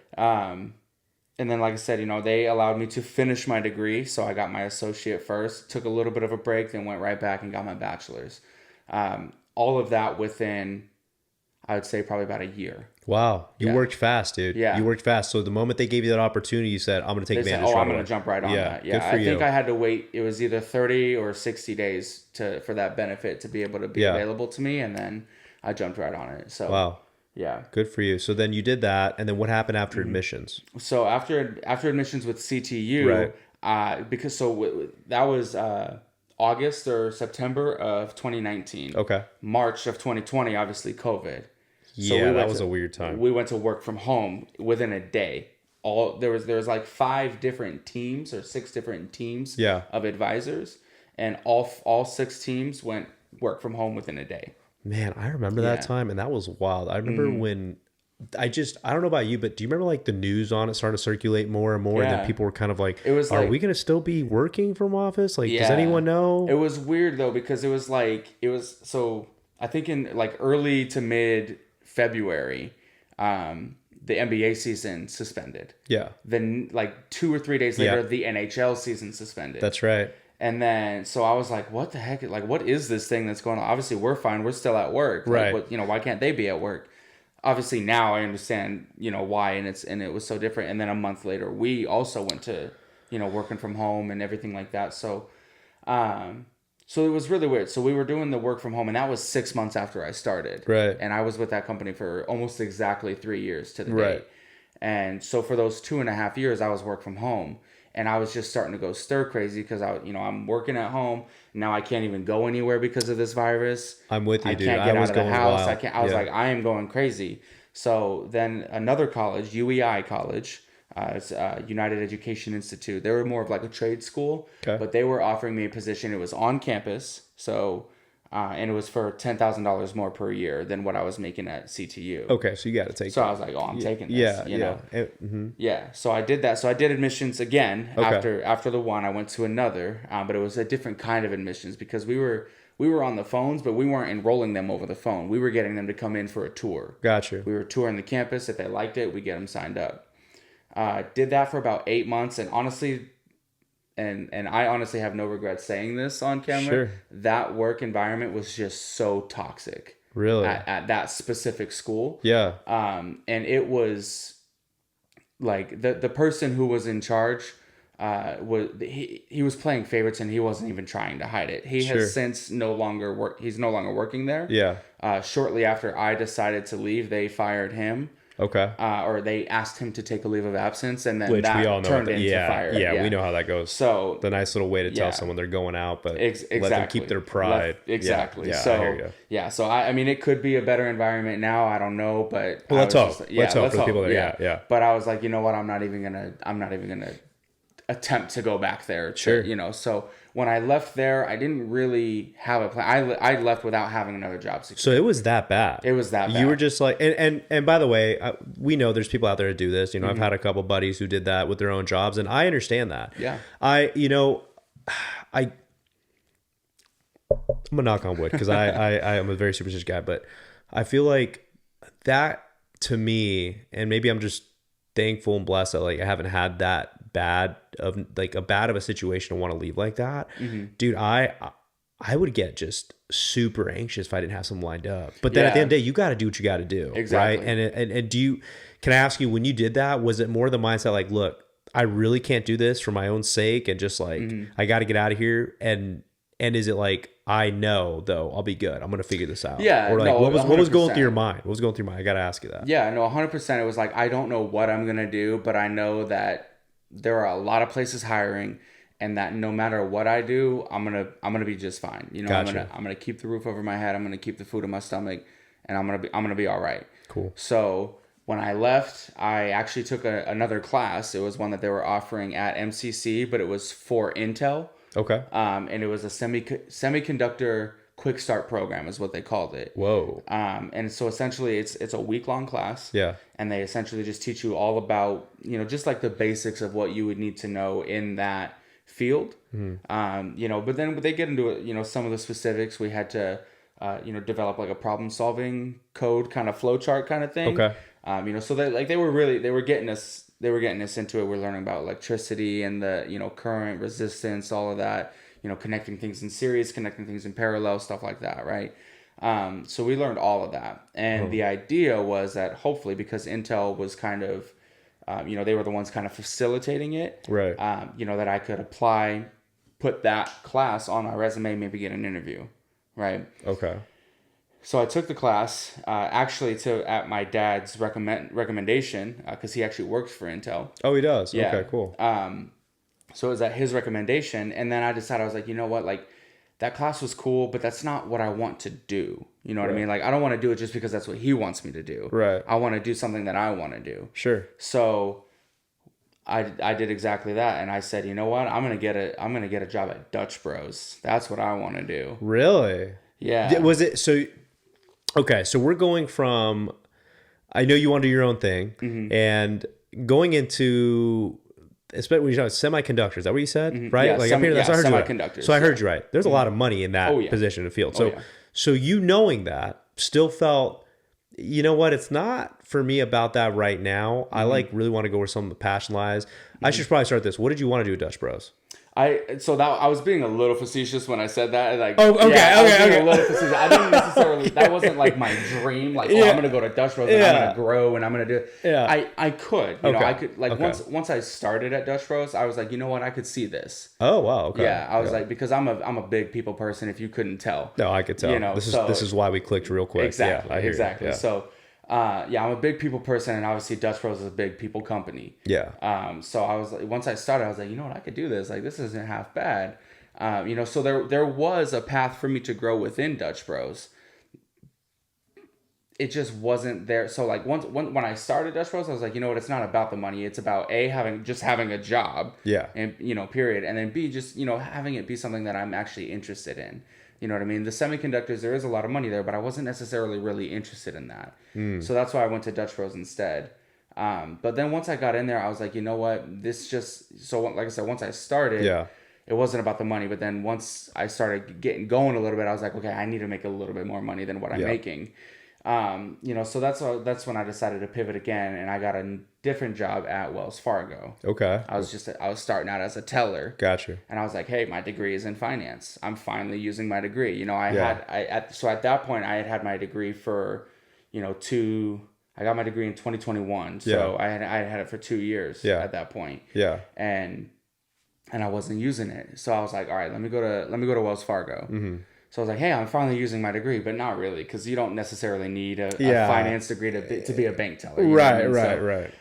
And then, like I said, they allowed me to finish my degree. So I got my associate first, took a little bit of a break, then went right back and got my bachelor's. All of that within, I would say, probably about a year. Wow. You worked fast, dude. Yeah. You worked fast. So the moment they gave you that opportunity, you said, I'm going to take advantage of it. I'm going to jump right on that. Yeah. I think I had to wait. It was either 30 or 60 days for that benefit to be able to be available to me. And then I jumped right on it. So, wow. Yeah. Good for you. So then you did that, and then what happened after admissions? So after admissions with CTU, that was August or September of 2019. Okay. March of 2020, obviously COVID. So that was a weird time. We went to work from home within a day. There was like 5 different teams or 6 different teams of advisors, and all 6 teams went work from home within a day. Man, I remember that time, and that was wild. I remember when I don't know about you, but do you remember like the news on it started to circulate more and more, and then people were kind of like, are we going to still be working from office? Like, does anyone know? It was weird though, because so I think in like early to mid February, the NBA season suspended. Yeah. Then like 2 or 3 days later, the NHL season suspended. That's right. And then, so I was like, what the heck? Like, what is this thing that's going on? Obviously, we're fine. We're still at work. Right. Like, why can't they be at work? Obviously, now I understand, why, and it was so different. And then a month later, we also went to, working from home and everything like that. So, so it was really weird. So we were doing the work from home, and that was 6 months after I started. Right. And I was with that company for almost exactly 3 years to the date. And so for those 2.5 years, I was work from home. And I was just starting to go stir crazy because I'm working at home. Now I can't even go anywhere because of this virus. I'm with you, dude. I can't get out of the house. Wild. I was like, I am going crazy. So then another college, UEI college, it's United Education Institute. They were more of like a trade school, but they were offering me a position. It was on campus. So, and it was for $10,000 more per year than what I was making at CTU. Okay, so you got to take. So I was like, "Oh, I'm taking this." Yeah. So I did that. So I did admissions again after the one. I went to another, but it was a different kind of admissions because we were on the phones, but we weren't enrolling them over the phone. We were getting them to come in for a tour. Gotcha. We were touring the campus. If they liked it, we get them signed up. Did that for about 8 months, and honestly. And I honestly have no regrets saying this on camera. Sure. That work environment was just so toxic. Really? At that specific school. Yeah. And it was like the person who was in charge he was playing favorites and he wasn't even trying to hide it. He has since he's no longer working there. Yeah. Shortly after I decided to leave, they fired him. Okay. Or they asked him to take a leave of absence, and then which that we all know turned into fire. Yeah, we know how that goes. So the nice little way to tell someone they're going out, but exactly. let them keep their pride. Exactly. Yeah, so I hear you. Yeah. So I mean, it could be a better environment now. I don't know, but let's hope. Let's hope for the people there. Yeah. But I was like, you know what? I'm not even gonna attempt to go back there. So when I left there, I didn't really have a plan. I left without having another job security. So it was that bad. It was that bad. You were just like, and by the way, we know there's people out there that do this. I've had a couple buddies who did that with their own jobs, and I understand that. Yeah. I'm gonna knock on wood because I am a very superstitious guy, but I feel like that to me, and maybe I'm just thankful and blessed that like I haven't had that bad of a situation to want to leave like that. Dude, I would get just super anxious if I didn't have something lined up. But then at the end of the day, you got to do what you got to do. Exactly. Right. And can I ask you, when you did that, was it more the mindset like, look, I really can't do this for my own sake and just like I got to get out of here? And is it like, I know though I'll be good, I'm gonna figure this out? Yeah. Or like what was going through your mind? What was going through your mind? I gotta ask you that. Yeah, no, 100%. It was like, I don't know what I'm gonna do, but I know that there are a lot of places hiring, and that no matter what I do, I'm gonna be just fine. Gotcha. I'm gonna keep the roof over my head. I'm gonna keep the food in my stomach, and I'm gonna be all right. Cool. So when I left, I actually took another class. It was one that they were offering at MCC, but it was for Intel. Okay. And it was a semiconductor quick start program is what they called it. Whoa. And so essentially it's a week-long class. Yeah. And they essentially just teach you all about, just like the basics of what you would need to know in that field. But then they get into, some of the specifics. We had to, develop like a problem-solving code kind of flow chart kind of thing. Okay. So they were getting us into it. We're learning about electricity and the, current, resistance, all of that, connecting things in series, connecting things in parallel, stuff like that, right? So we learned all of that. And the idea was that hopefully, because Intel was kind of, they were the ones kind of facilitating it, right? That I could apply, put that class on my resume, maybe get an interview, right? Okay. So I took the class, actually at my dad's recommendation, because he actually works for Intel. Oh, he does? Yeah. Okay, cool. So it was at his recommendation, and then I decided, I was like, you know what, like, that class was cool, but that's not what I want to do. You know what I mean? Like, I don't want to do it just because that's what he wants me to do. Right. I want to do something that I want to do. Sure. So I did exactly that, and I said, you know what, I'm gonna get a job at Dutch Bros. That's what I want to do. Really? Yeah. Was it so? Okay, so we're going from, I know you want to do your own thing, and going into, especially when you're talking semiconductors, is that what you said? Right? Yeah, like up here, that's I heard semiconductors. You right. So I heard you right. There's a lot of money in that position in the field. So, so you knowing that still felt, you know what, it's not for me about that right now. I really want to go where some of the passion lies. I should probably start this. What did you want to do at Dutch Bros? I was being a little facetious when I said that. Like, oh, okay, yeah, okay. A little facetious. I didn't necessarily. That wasn't like my dream. Like, I'm gonna go to Dutch Bros and I'm gonna grow and I'm gonna do it. Yeah. I could. You know, I could. Like once I started at Dutch Bros, I was like, you know what, I could see this. Oh wow. Okay. Yeah, I was like, because I'm a big people person. If you couldn't tell. No, I could tell. This is why we clicked real quick. Exactly. Yeah, I hear exactly. you. Yeah. So. Yeah, I'm a big people person, and obviously Dutch Bros is a big people company. Yeah. So I was like, once I started, I was like, you know what, I could do this. Like, this isn't half bad. So there was a path for me to grow within Dutch Bros. It just wasn't there. So like when I started Dutch Bros, I was like, you know what, it's not about the money. It's about having a job. Yeah. And period. And then B, just having it be something that I'm actually interested in. You know what I mean? The semiconductors, there is a lot of money there, but I wasn't necessarily really interested in that. So that's why I went to Dutch Bros instead. But then once I got in there, I was like, you know what? Like I said, once I started, it wasn't about the money. But then once I started getting going a little bit, I was like, okay, I need to make a little bit more money than what I'm making. So that's when I decided to pivot again, and I got a different job at Wells Fargo. Okay. I was starting out as a teller. Gotcha. And I was like, hey, my degree is in finance. I'm finally using my degree. At that point I had my degree for, I got my degree in 2021. So I had it for 2 years at that point. Yeah. And I wasn't using it. So I was like, all right, let me go to Wells Fargo. Mm-hmm. So I was like, hey, I'm finally using my degree, but not really, because you don't necessarily need a finance degree to be a bank teller. Right.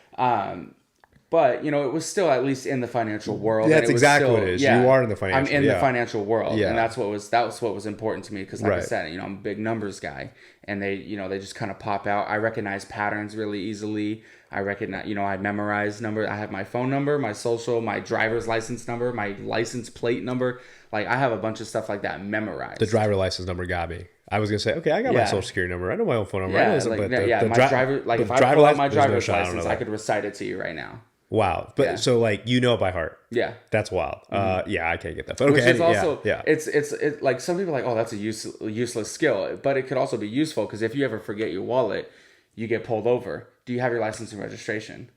But, it was still at least in the financial world. That's exactly what it is. You are in the financial world. I'm in the financial world. Yeah. And that was what was important to me, because like I said, I'm a big numbers guy, and they just kind of pop out. I recognize patterns really easily. I recognize, I memorize numbers. I have my phone number, my social, my driver's license number, my license plate number. Like, I have a bunch of stuff like that memorized. The driver license number got me. I was gonna say, okay, I got my social security number. I know my own phone number. Yeah, if I pull out my driver's license, I could recite it to you right now. Wow. But so like, it by heart. Yeah. That's wild. I can't get that. But okay. Which is also, it's like, some people are like, oh, that's a useless skill, but it could also be useful, because if you ever forget your wallet, you get pulled over. Do you have your license and registration?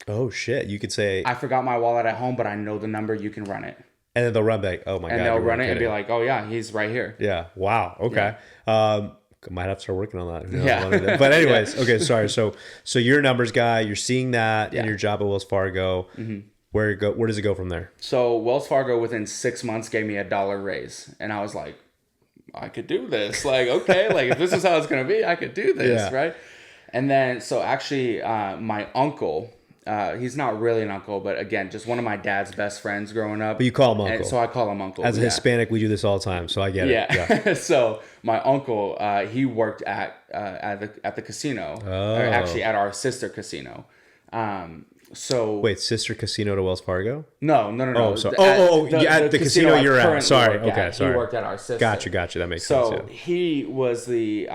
Oh shit. You could say, I forgot my wallet at home, but I know the number, you can run it. And then they'll run back. Oh my God. And they'll run it and be like, oh yeah, he's right here. Yeah. Wow. Okay. Yeah. Might have to start working on that. Yeah. But anyways, okay, sorry. So you're a numbers guy. You're seeing that in your job at Wells Fargo. Mm-hmm. Where does it go from there? So Wells Fargo within 6 months gave me $1 raise, and I was like, I could do this. Like, okay, like if this is how it's gonna be, I could do this, right? And then so actually, my uncle. He's not really an uncle, but again, just one of my dad's best friends growing up. But you call him uncle. And so I call him uncle. As a Hispanic, we do this all the time, so I get it. Yeah. So my uncle, he worked at the casino, or actually at our sister casino. So wait, sister casino to Wells Fargo? No. Oh, sorry. At the casino you're at. Sorry. Okay, sorry. He worked at our sister. Gotcha. That makes sense. So he was the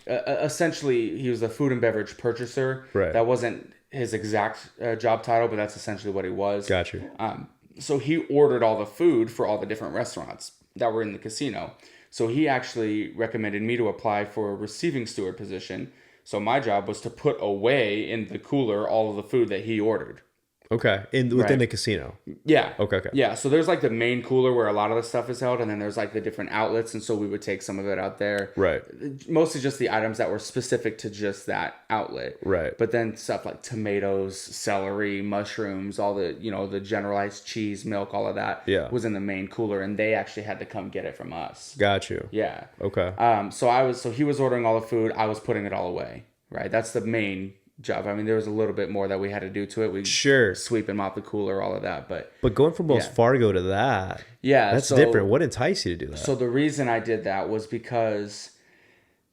essentially he was the food and beverage purchaser. Right. That wasn't his exact job title, but that's essentially what he was. Gotcha. So he ordered all the food for all the different restaurants that were in the casino. So he actually recommended me to apply for a receiving steward position. So my job was to put away in the cooler all of the food that he ordered. Okay. Within the casino. Yeah. Okay. Yeah. So there's like the main cooler where a lot of the stuff is held, and then there's like the different outlets, and so we would take some of it out there. Right. Mostly just the items that were specific to just that outlet. Right. But then stuff like tomatoes, celery, mushrooms, all the the generalized cheese, milk, all of that was in the main cooler, and they actually had to come get it from us. Got you. Yeah. Okay. So he was ordering all the food, I was putting it all away. Right. That's the main job. I mean, there was a little bit more that we had to do to it. We sweep and mop the cooler, all of that. But going from Wells Fargo to that, that's different. What enticed you to do that? So the reason I did that was because,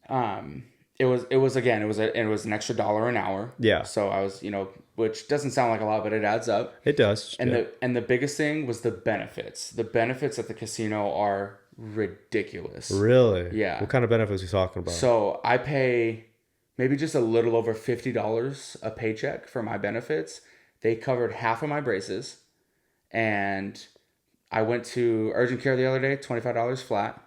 it was an extra $1 an hour. Yeah. So I was, which doesn't sound like a lot, but it adds up. It does. And the biggest thing was the benefits. The benefits at the casino are ridiculous. Really? Yeah. What kind of benefits are you talking about? So I pay maybe just a little over $50 a paycheck for my benefits. They covered half of my braces. And I went to urgent care the other day, $25 flat.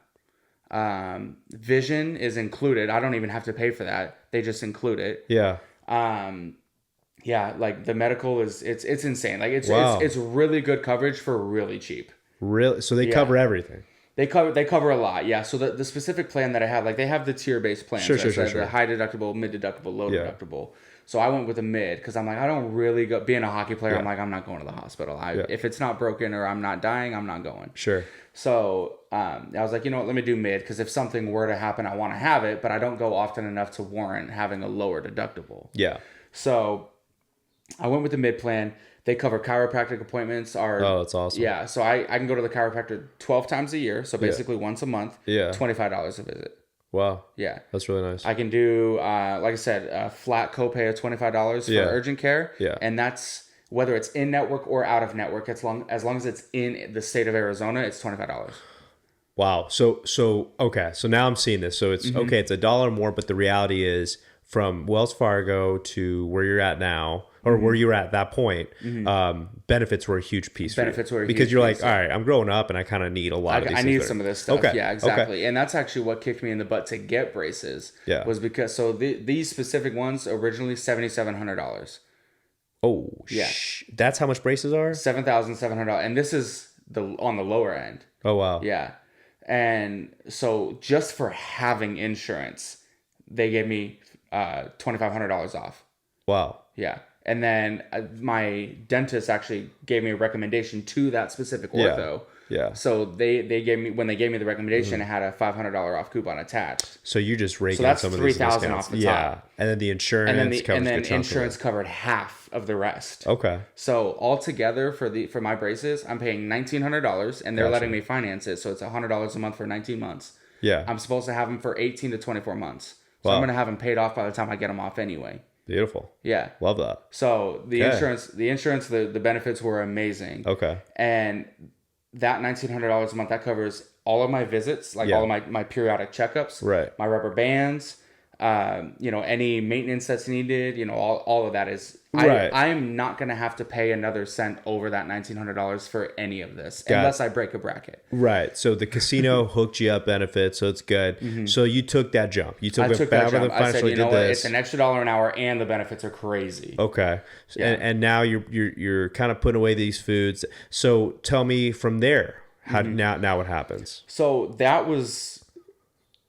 Vision is included. I don't even have to pay for that. They just include it. Yeah. Like the medical it's insane. Like it's really good coverage for really cheap. Really? So they cover everything. They cover a lot, yeah. So the specific plan that I have, like they have the tier-based plans. Sure. The high deductible, mid deductible, low deductible. So I went with a mid because I'm like, I don't really go, being a hockey player, I'm like, I'm not going to the hospital. If it's not broken or I'm not dying, I'm not going. Sure. So I was like, you know what, let me do mid because if something were to happen, I want to have it, but I don't go often enough to warrant having a lower deductible. Yeah. So I went with the mid plan. They cover chiropractic appointments. Oh, that's awesome. Yeah, so I can go to the chiropractor 12 times a year, so basically once a month. Yeah. $25 a visit. Wow. Yeah. That's really nice. I can do, like I said, a flat copay of $25 for urgent care. Yeah. And that's whether it's in network or out of network. As long as it's in the state of Arizona, it's $25. Wow. So okay. So now I'm seeing this. So it's okay. It's $1 more, but the reality is from Wells Fargo to where you're at now, or where you were at that point, benefits were a huge piece. Benefits were a because huge you're piece, like, all right, I'm growing up, and I kind of need a lot of these. I need some of this stuff. Okay. Yeah, exactly. And that's actually what kicked me in the butt to get braces. Yeah. Was because these specific ones originally $7,700. Oh, yeah. That's how much braces are? $7,700, and this is on the lower end. Oh wow. Yeah, and so just for having insurance, they gave me $2,500 off. Wow. Yeah, and then my dentist actually gave me a recommendation to that specific ortho. Yeah. So they gave me, when they gave me the recommendation, it had a $500 off coupon attached. So you just raking that's some of these discounts. $3,000 off the top. Yeah, and then the insurance insurance covered half of the rest. Okay. So altogether for my braces, I'm paying $1,900, and they're letting me finance it, so it's $100 a month for 19 months. Yeah. I'm supposed to have them for 18 to 24 months. So Wow. I'm gonna have them paid off by the time I get them off anyway. Beautiful. Yeah. Love that. So the insurance, the benefits were amazing. Okay. And that $1,900 a month, that covers all of my visits, like all of my periodic checkups, right? My rubber bands, any maintenance that's needed, all of that is. Right. I am not gonna have to pay another cent over that $1,900 for any of this, unless I break a bracket. Right. So the casino hooked you up benefits, so it's good. So you took that jump. You took that jump. I said, it's an extra $1 an hour, and the benefits are crazy. Okay. Yeah. And now you're kind of putting away these foods. So tell me from there, how now what happens? So that was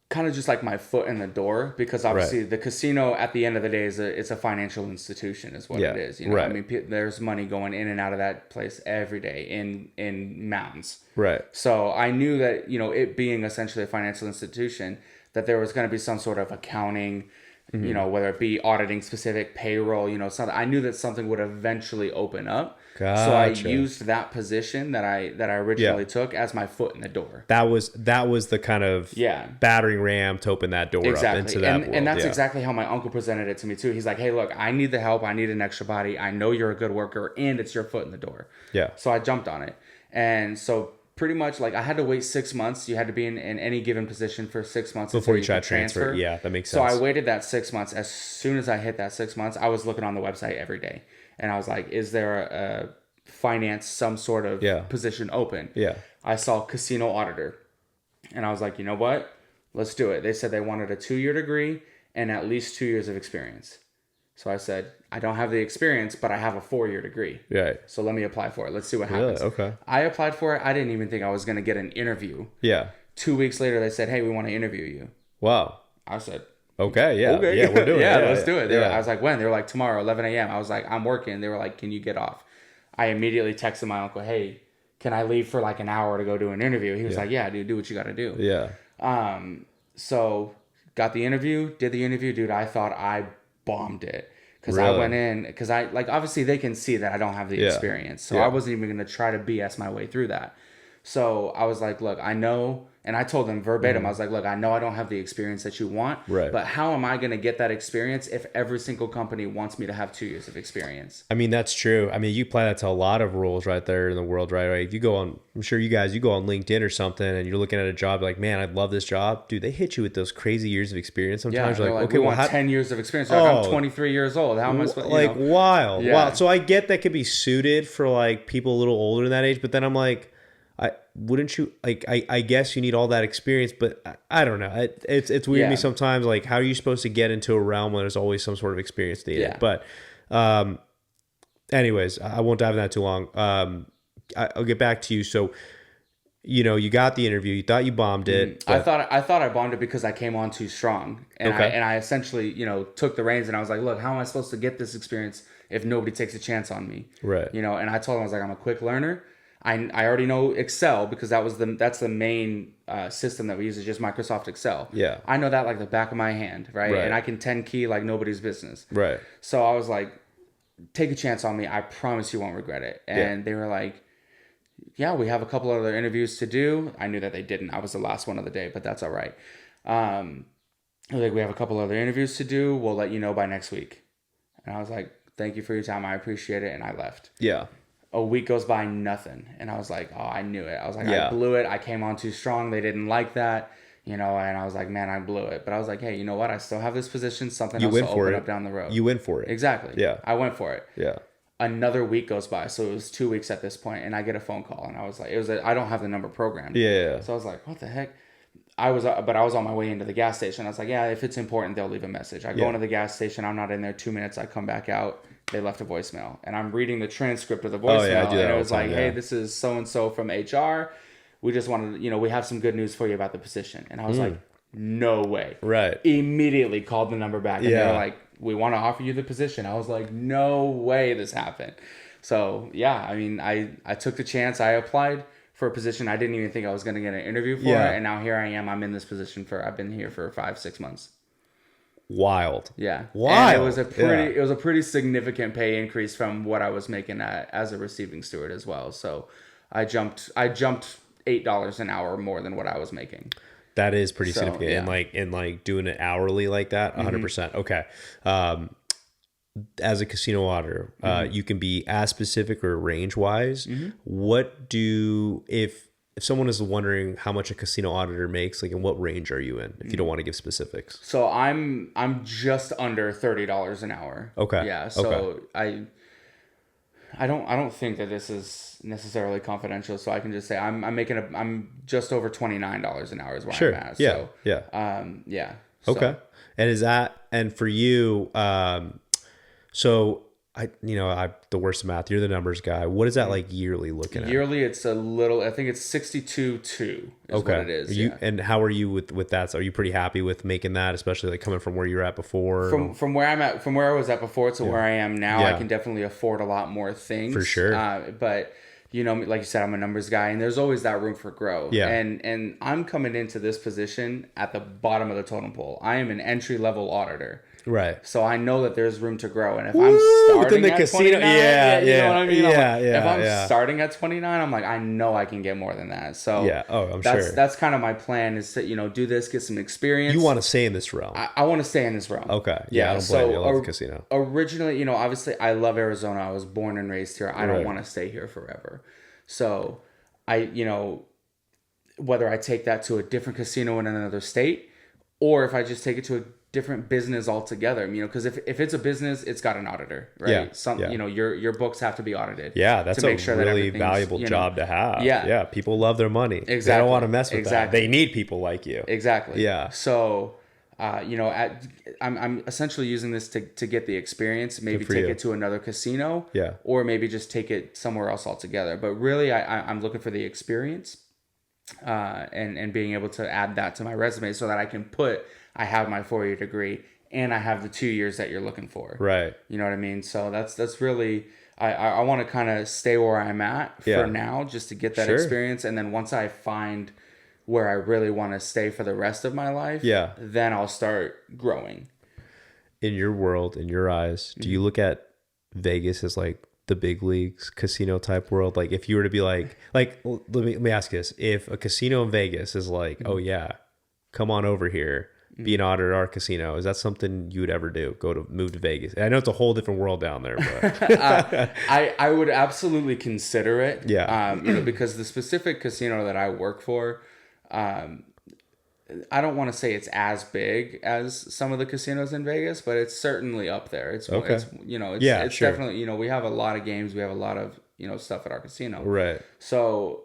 kind of just like my foot in the door, because obviously the casino at the end of the day it's a financial institution is what it is. Right. I mean, there's money going in and out of that place every day in mountains. Right. So I knew that, it being essentially a financial institution, that there was going to be some sort of accounting, whether it be auditing specific payroll, something. I knew that something would eventually open up. Gotcha. So I used that position that I originally took as my foot in the door. That was the kind of battering ram to open that door up into that world. And that's exactly how my uncle presented it to me too. He's like, hey, look, I need the help. I need an extra body. I know you're a good worker, and it's your foot in the door. Yeah. So I jumped on it. And so pretty much, like, I had to wait 6 months. You had to be in any given position for 6 months before you try to transfer. Yeah, that makes sense. So I waited that 6 months. As soon as I hit that 6 months, I was looking on the website every day. And I was like, is there a finance, some sort of position open? Yeah. I saw Casino Auditor. And I was like, you know what? Let's do it. They said they wanted a 2-year degree and at least 2 years of experience. So I said, I don't have the experience, but I have a 4-year degree. Right. So let me apply for it. Let's see what happens. Okay. I applied for it. I didn't even think I was going to get an interview. Yeah. 2 weeks later, they said, hey, we want to interview you. Wow. I said, okay. Yeah, we're doing it. Yeah, let's do it. I was like, when? They were like, tomorrow, 11 a.m. I was like, I'm working. They were like, can you get off? I immediately texted my uncle, hey, can I leave for like an hour to go do an interview? He was like, yeah, dude, do what you got to do. Yeah. So got the interview, did the interview, dude. I thought I bombed it. Because really? I went in, because obviously they can see that I don't have the experience. So I wasn't even going to try to BS my way through that. So I was like, look, I know, and I told them verbatim, I was like, look, I know I don't have the experience that you want, but how am I going to get that experience if every single company wants me to have 2 years of experience? I mean, that's true. I mean, you apply that to a lot of roles right there in the world, right? If you go on, I'm sure you go on LinkedIn or something and you're looking at a job like, man, I love this job. Dude, they hit you with those crazy years of experience. Sometimes you're like, okay, we want 10 years of experience. Like, I'm 23 years old. How am I supposed to, like, wild. Yeah. Wow. So I get that could be suited for like people a little older than that age, but then I'm like, wouldn't you like? I guess you need all that experience, but I don't know. It's weird to me sometimes. Like, how are you supposed to get into a realm where there's always some sort of experience needed? Yeah. But, anyways, I won't dive in that too long. I'll get back to you. So, you got the interview, you thought you bombed it. I thought I bombed it because I came on too strong, and I essentially took the reins, and I was like, look, how am I supposed to get this experience if nobody takes a chance on me? Right. And I told him, I was like, I'm a quick learner. I already know Excel because that's the main system that we use is just Microsoft Excel. Yeah. I know that like the back of my hand, right? And I can 10 key like nobody's business. Right. So I was like, take a chance on me. I promise you won't regret it. And they were like, yeah, we have a couple other interviews to do. I knew that they didn't. I was the last one of the day, but that's all right. Like, we have a couple other interviews to do. We'll let you know by next week. And I was like, thank you for your time. I appreciate it. And I left. Yeah. A week goes by, nothing. And I was like, oh, I knew it. I was like, I blew it. I came on too strong. They didn't like that. And I was like, man, I blew it. But I was like, hey, you know what? I still have this position. Something else will open up down the road. You went for it. Exactly. Yeah. I went for it. Yeah. Another week goes by. So it was 2 weeks at this point, and I get a phone call, and I was like, I don't have the number programmed. Yeah. So I was like, what the heck? I was on my way into the gas station. I was like, yeah, if it's important, they'll leave a message. I go into the gas station. I'm not in there 2 minutes. I come back out. They left a voicemail, and I'm reading the transcript of the voicemail. Oh, yeah, I do that and it was like, hey, this is so-and-so from HR. We just wanted, we have some good news for you about the position. And I was like, no way. Right. Immediately called the number back, and they were like, we want to offer you the position. I was like, no way this happened. So yeah, I mean, I took the chance. I applied for a position I didn't even think I was going to get an interview for. And now here I am. I'm in this position I've been here for 5-6 months. Wild. Yeah. Wild. And it was a pretty significant pay increase from what I was making as a receiving steward as well. So I jumped $8 an hour more than what I was making. That is pretty significant. Yeah. And like doing it hourly like that, 100%. Okay. As a casino auditor, you can be as specific or range wise. If someone is wondering how much a casino auditor makes, like in what range are you in, if you don't want to give specifics? So I'm just under $30 an hour. Okay. Yeah. So I don't think that this is necessarily confidential, so I can just say I'm just over $29 an hour is where I'm at. Yeah. So, yeah. Okay. And for you, so the worst math, you're the numbers guy. What is that like yearly looking at? Yearly, it's I think it's 62.2 is what it is. And how are you with that? So are you pretty happy with making that, especially like coming from where you're at before? From where I was at before to where I am now, I can definitely afford a lot more things. For sure. But like you said, I'm a numbers guy, and there's always that room for growth. Yeah. And I'm coming into this position at the bottom of the totem pole. I am an entry level auditor. Right. So I know that there's room to grow. And if I'm starting at casino, 29, you know what I mean? If I'm starting at 29, I'm like, I know I can get more than that. So I'm sure. That's kind of my plan is to, do this, get some experience. You want to stay in this realm. I want to stay in this realm. Okay. Yeah, I don't blame you. I love the casino. Originally, obviously I love Arizona. I was born and raised here. I don't want to stay here forever. So whether I take that to a different casino in another state, or if I just take it to a different business altogether, because if it's a business, it's got an auditor, right? Your books have to be audited. Yeah, that's a really valuable job to have. Yeah, people love their money. Exactly. They don't want to mess with that. They need people like you. Exactly. Yeah. So, I'm essentially using this to get the experience. Maybe take it to another casino. Yeah. Or maybe just take it somewhere else altogether. But really, I'm looking for the experience, and being able to add that to my resume so that I have my 4-year degree and I have the 2 years that you're looking for. Right. You know what I mean? So that's really, I want to kind of stay where I'm at for now, just to get that experience. And then once I find where I really want to stay for the rest of my life, then I'll start growing. In your world, in your eyes, do you look at Vegas as like the big leagues casino type world? Like if you were to be like let me ask you this. If a casino in Vegas is like, oh yeah, come on over here, be an auditor at our casino, is that something you would ever do? Move to Vegas? I know it's a whole different world down there, but I would absolutely consider it. Yeah. Because the specific casino that I work for, I don't want to say it's as big as some of the casinos in Vegas, but it's certainly up there. It's definitely, we have a lot of games. We have a lot of, stuff at our casino. Right. So,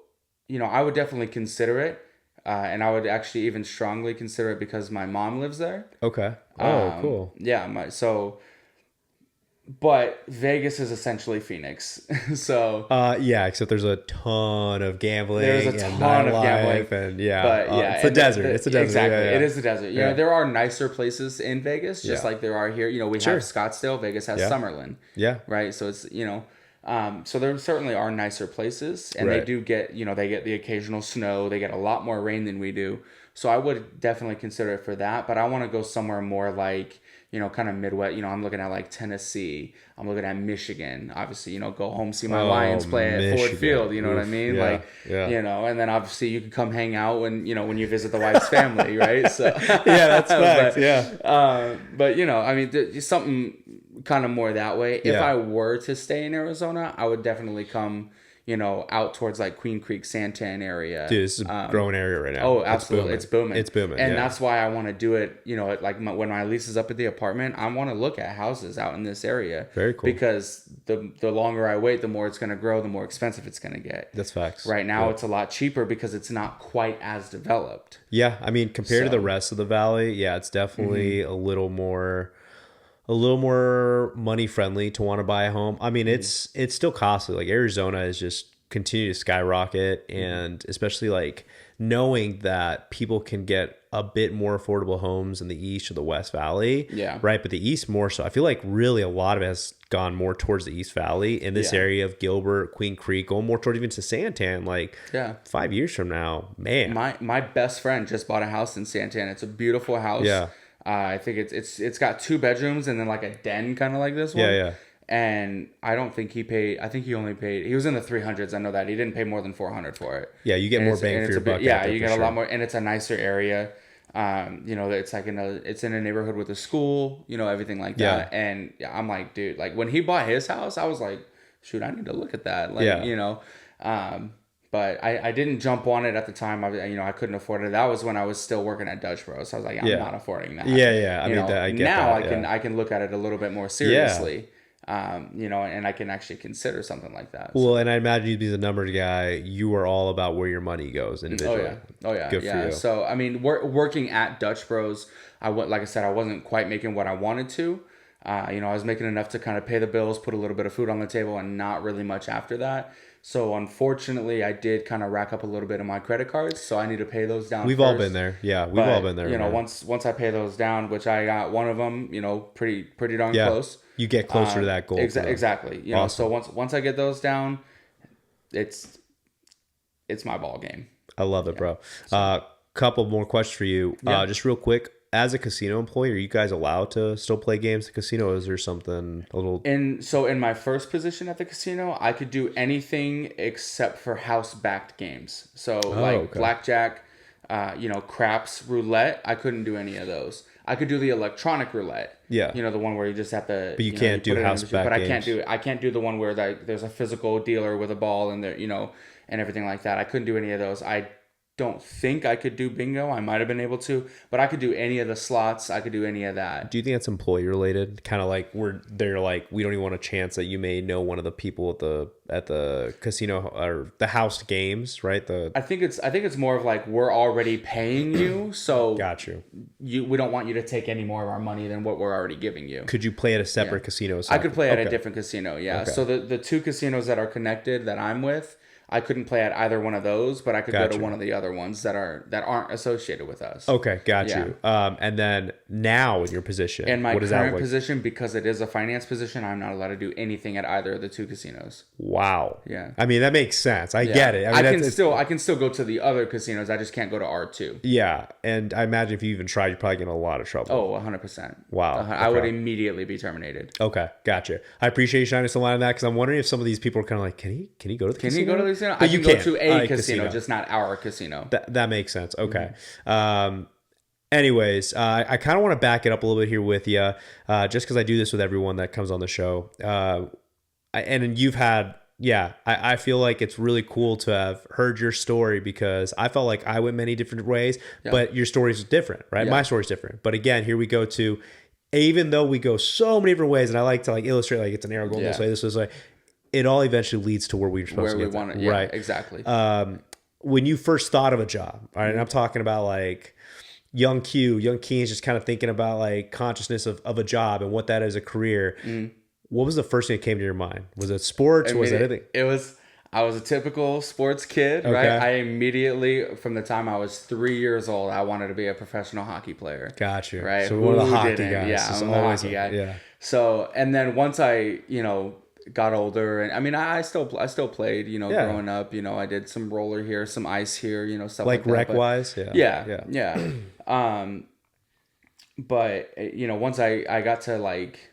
I would definitely consider it. And I would actually even strongly consider it because my mom lives there. Okay. Oh, cool. Yeah. but Vegas is essentially Phoenix. So yeah, except there's a ton of gambling. There's a ton of gambling, and yeah, but yeah, it's a desert. It's a desert. Exactly, Yeah, yeah. It is the desert. You know, there are nicer places in Vegas, just Yeah. like there are here. You know, we have Scottsdale. Vegas has Summerlin. Yeah. Right. So it's, you know, so there certainly are nicer places, and they do get, you know, they get the occasional snow. They get a lot more rain than we do. So I would definitely consider it for that. But I want to go somewhere more like, you know, kind of Midwest. You know, I'm looking at like Tennessee. I'm looking at Michigan. Obviously, you know, go home, see my Lions play at Ford Field. You know what I mean? Yeah, like, you know, and then obviously you can come hang out when, you know, when you visit the wife's family, right? So yeah, that's facts. But you know, I mean, something kind of more that way. If I were to stay in Arizona, I would definitely come, you know, out towards like Queen Creek, Santan area. Dude, this is a growing area right now. Oh, absolutely. It's booming. It's booming. And that's why I want to do it, you know, like when my lease is up at the apartment, I want to look at houses out in this area. Very cool. Because the longer I wait, the more it's going to grow, the more expensive it's going to get. That's facts. Right now, it's a lot cheaper because it's not quite as developed. Yeah. I mean, compared to the rest of the valley, yeah, it's definitely a little more money friendly to want to buy a home. I mean, it's still costly. Like Arizona is just continue to skyrocket, and especially like knowing that people can get a bit more affordable homes in the East or the West Valley. Yeah. Right. But the East more so. I feel like really a lot of it has gone more towards the East Valley in this area of Gilbert, Queen Creek, going more towards even to Santan. Like 5 years from now, man. My best friend just bought a house in Santan. It's a beautiful house. Yeah. I think it's got 2 bedrooms and then like a den kind of like this one. Yeah. And I don't think he paid. I think he only paid. He was in the 300s. I know that he didn't pay more than $400 for it. Yeah, you get more bang for your buck. Yeah, you get a lot more, and it's a nicer area. You know, it's like it's in a neighborhood with a school. You know, everything like that. And I'm like, dude, like when he bought his house, I was like, shoot, I need to look at that. Like, you know, but I didn't jump on it at the time. I couldn't afford it. That was when I was still working at Dutch Bros. So I was like, I'm not affording that. Yeah. I mean, I get now that, I can look at it a little bit more seriously. You know, and I can actually consider something like that. Well, and I imagine you'd be the numbers guy. You are all about where your money goes individually. Oh yeah. Good for you. So I mean, working at Dutch Bros, like I said, I wasn't quite making what I wanted to. You know, I was making enough to kind of pay the bills, put a little bit of food on the table, and not really much after that. So unfortunately, I did kind of rack up a little bit of my credit cards, so I need to pay those down. We've all been there. Yeah, we've all been there. You know, once I pay those down, which I got one of them, you know, pretty darn close. You get closer to that goal. Exactly. You know, so once I get those down, it's my ball game. I love it, bro. Couple more questions for you. Just real quick. As a casino employee, are you guys allowed to still play games at the casino? Or is there something a little... In my first position at the casino, I could do anything except for house-backed games. So blackjack, you know, craps, roulette, I couldn't do any of those. I could do the electronic roulette. Yeah. You know, the one where you just have to... But you can't do house-backed games. I can't do the one where there's a physical dealer with a ball and there, you know, and everything like that. I couldn't do any of those. I don't think I could do bingo. I might have been able to, but I could do any of the slots. I could do any of that. Do you think that's employee related? Kind of like they're like, we don't even want a chance that you may know one of the people at the casino or the house games, right? I think it's more of like, we're already paying you, so got you. We don't want you to take any more of our money than what we're already giving you. Could you play at a separate casino? I could play at a different casino. Yeah. Okay. So the 2 casinos that are connected that I'm with, I couldn't play at either one of those, but I could go to one of the other ones that aren't associated with us. Okay, got you. And then now in your position, in my current position, because it is a finance position, I'm not allowed to do anything at either of the 2 casinos. Wow. Yeah. I mean, that makes sense. I get it. I can still go to the other casinos. I just can't go to R2. Yeah, and I imagine if you even tried, you'd probably get in a lot of trouble. Oh, 100%. Wow. I would immediately be terminated. Okay, gotcha. I appreciate you shining some light on that because I'm wondering if some of these people are kind of like, can he go to the casino? Can he go to the casino? But I can go to a casino, just not our casino. That makes sense. Okay. Mm-hmm. Anyways, I kind of want to back it up a little bit here with you, just because I do this with everyone that comes on the show. And you've had, I feel like it's really cool to have heard your story because I felt like I went many different ways, but your story is different, right? My story's different. But again, here we go to, even though we go so many different ways, and I like to like illustrate like it's an arrow going this way, this way, it all eventually leads to where we're supposed to get to. It. Yeah, right? Exactly. When you first thought of a job, all right, and I'm talking about like young Keen is just kind of thinking about like consciousness of a job and what that is a career. What was the first thing that came to your mind? Was it sports? Was it anything? I was a typical sports kid, right? I immediately, from the time I was 3 years old, I wanted to be a professional hockey player. Gotcha. Right? So one of the hockey guys. Yeah, I'm a hockey guy. Yeah. So, and then once I, got older, and I mean, I still played, growing up. I did some roller here, some ice here, stuff like that. Like rec wise? Yeah. But once I got to like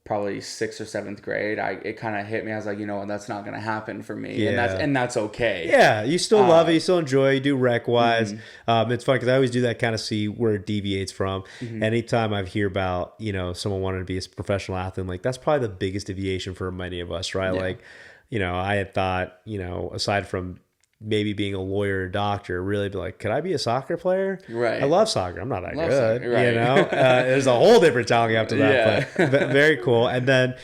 probably 6th or 7th grade, it kind of hit me. I was like, that's not going to happen for me. Yeah. And that's okay. Yeah. You still love it. You still enjoy it. You do rec wise. It's fun because I always do that, kind of see where it deviates from. Anytime I hear about, someone wanting to be a professional athlete, like that's probably the biggest deviation for many of us, right? Yeah. Like, I had thought, aside from maybe being a lawyer or doctor, really be like, could I be a soccer player? Right. I love soccer. I'm not that good. Soccer, right. There's a whole different talent after that. Yeah. But very cool. And then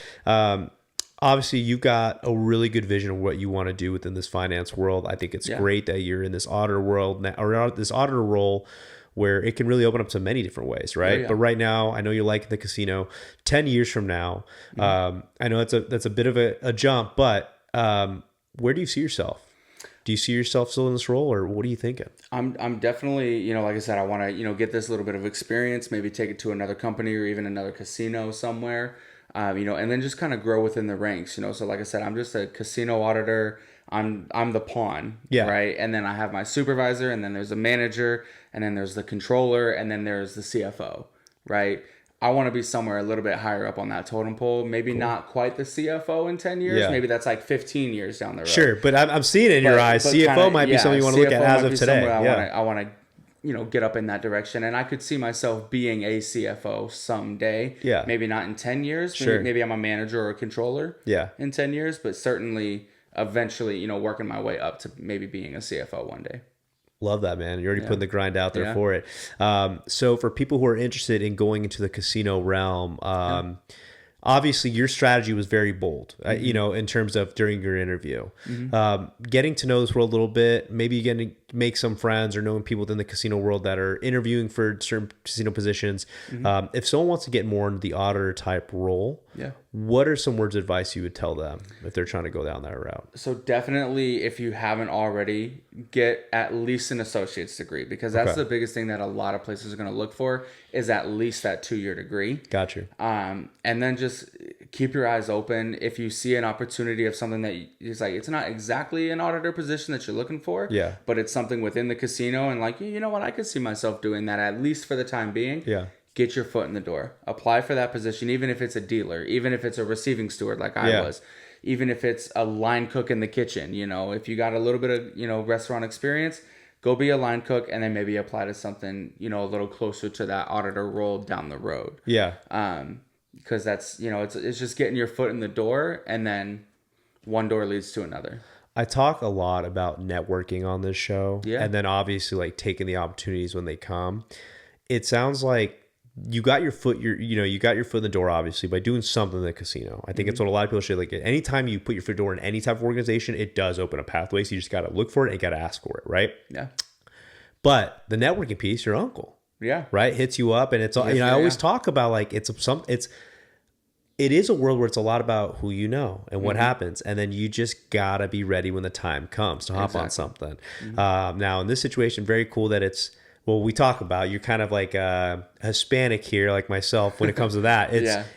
obviously you've got a really good vision of what you want to do within this finance world. I think it's great that you're in this auditor world now, or this auditor role, where it can really open up to many different ways, right? Yeah. But right now, I know you're liking the casino. 10 years from now, I know that's a bit of a jump, but where do you see yourself? Do you see yourself still in this role, or what are you thinking? I'm definitely, like I said, I want to, get this little bit of experience, maybe take it to another company or even another casino somewhere, and then just kind of grow within the ranks, So like I said, I'm just a casino auditor. I'm the pawn, right? And then I have my supervisor, and then there's a manager, and then there's the controller, and then there's the CFO, right? I want to be somewhere a little bit higher up on that totem pole. Maybe not quite the CFO in 10 years. Yeah. Maybe that's like 15 years down the road. Sure, but I'm seeing it in your eyes. CFO might be something you want to look at as of today. I want to, get up in that direction. And I could see myself being a CFO someday. Yeah. Maybe not in 10 years. Sure. Maybe I'm a manager or a controller in 10 years. But certainly, eventually, working my way up to maybe being a CFO one day. Love that, man. You're already putting the grind out there for it. So for people who are interested in going into the casino realm, obviously your strategy was very bold, in terms of during your interview. Getting to know this world a little bit, maybe getting to make some friends or knowing people within the casino world that are interviewing for certain casino positions. If someone wants to get more into the auditor type role, what are some words of advice you would tell them if they're trying to go down that route? So definitely, if you haven't already, get at least an associate's degree, because that's the biggest thing that a lot of places are going to look for, is at least that 2-year degree. Gotcha. And then just keep your eyes open. If you see an opportunity of something that is like, it's not exactly an auditor position that you're looking for, but it's something within the casino, and like, you know what, I could see myself doing that at least for the time being. Get your foot in the door. Apply for that position, even if it's a dealer, even if it's a receiving steward like I was, even if it's a line cook in the kitchen. If you got a little bit of, restaurant experience, go be a line cook, and then maybe apply to something, a little closer to that auditor role down the road. Because that's, it's just getting your foot in the door, and then one door leads to another. I talk a lot about networking on this show, and then obviously like taking the opportunities when they come. It sounds like you got your foot, you got your foot in the door, obviously, by doing something in the casino. I think it's what a lot of people should like. Anytime you put your foot in the door in any type of organization, it does open a pathway. So you just got to look for it and got to ask for it, right? Yeah. But the networking piece, your uncle, right, hits you up, and it's I always talk about like it is a world where it's a lot about who you know and what happens, and then you just gotta be ready when the time comes to hop on something. Now in this situation, very cool that it's. Well, we talk about you're kind of like Hispanic here, like myself. When it comes to that,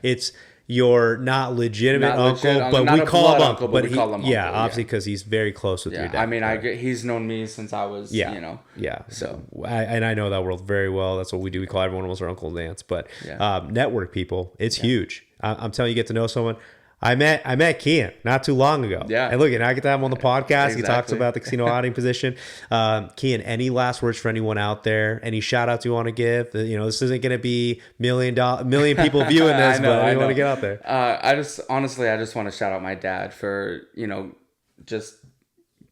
it's your not legitimate uncle, but we call him uncle. But we call him uncle. Yeah, obviously because he's very close with your dad. I mean, he's known me since I was, So I know that world very well. That's what we do. We call everyone almost our uncle and aunts. But network people, it's huge. I'm telling you, get to know someone. I met Quillan not too long ago. Yeah. And look, and I get to have him on the podcast. He talks about the casino auditing position. Quillan, any last words for anyone out there? Any shout outs you want to give? This isn't going to be million people viewing this, but I want to get out there. I just want to shout out my dad for, just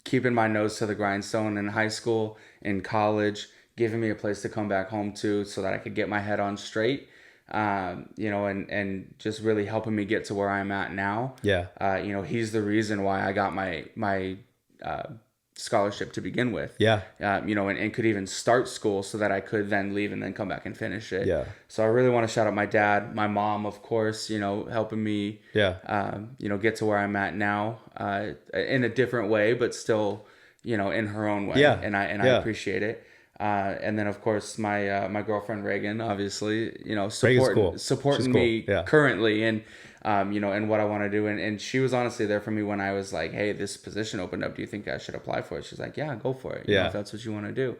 keeping my nose to the grindstone in high school, in college, giving me a place to come back home to so that I could get my head on straight. And just really helping me get to where I'm at now. He's the reason why I got my scholarship to begin with. Yeah. You know, and could even start school so that I could then leave and then come back and finish it. Yeah. So I really want to shout out my dad, my mom, of course, you know, helping me, you know, get to where I'm at now, in a different way, but still, you know, in her own way. Yeah. And I appreciate it. And then of course my girlfriend Reagan, obviously, you know, supporting me currently and, you know, and what I want to do. And she was honestly there for me when I was like, hey, this position opened up. Do you think I should apply for it? She's like, yeah, go for it. You know, if that's what you want to do.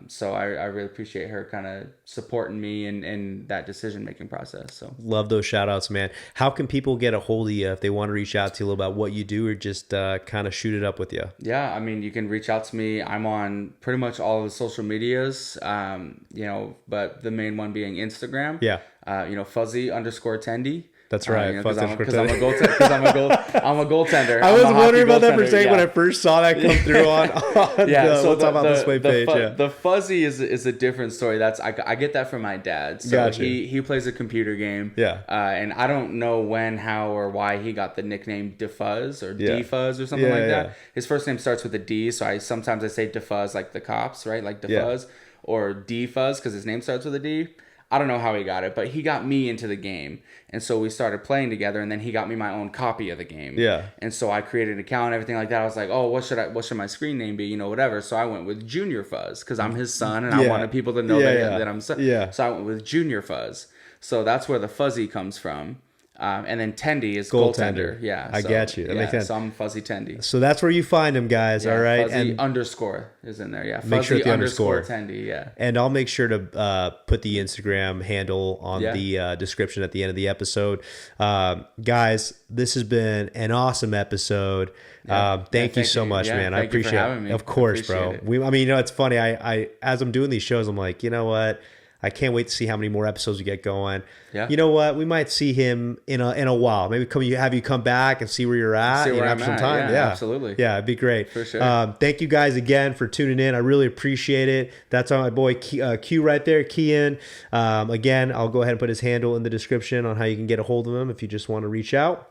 So I really appreciate her kind of supporting me in that decision-making process. So love those shout outs, man. How can people get a hold of you if they want to reach out to you a little about what you do or just kind of shoot it up with you? Yeah. I mean, you can reach out to me. I'm on pretty much all of the social medias, you know, but the main one being Instagram. Yeah. You know, fuzzy_tendy. That's right. You know, because I'm a goaltender. I was wondering about that for a second when I first saw that come through on so What's About This Way page. The fuzzy is a different story. I get that from my dad. So gotcha. he plays a computer game. Yeah. And I don't know when, how, or why he got the nickname Defuzz or Defuzz or something like that. His first name starts with a D, so I sometimes say Defuzz like the cops, right? Like Defuzz or Defuzz because his name starts with a D. I don't know how he got it, but he got me into the game. And so we started playing together, and then he got me my own copy of the game. Yeah. And so I created an account and everything like that. I was like, oh, what should my screen name be? You know, whatever. So I went with Junior Fuzz because I'm his son, and I wanted people to know that I'm son. Yeah. So I went with Junior Fuzz. So that's where the fuzzy comes from. And then Tendy is goaltender. Yeah. I get you. That makes sense. So I'm Fuzzy Tendy. So that's where you find him, guys. All right. Fuzzy underscore is in there. Yeah. Make sure the underscore Tendy. Yeah. And I'll make sure to put the Instagram handle on the description at the end of the episode. Guys, this has been an awesome episode. Thank you so much, man. I appreciate it. Of course, bro. I mean, you know, it's funny. I as I'm doing these shows, I'm like, you know what? I can't wait to see how many more episodes we get going. Yeah. You know what? We might see him in a while. Maybe have you come back and see where you're at. See where I'm at. Time. Yeah, absolutely. Yeah, it'd be great. For sure. Thank you guys again for tuning in. I really appreciate it. That's on my boy Q right there, Quillan. Again, I'll go ahead and put his handle in the description on how you can get a hold of him if you just want to reach out.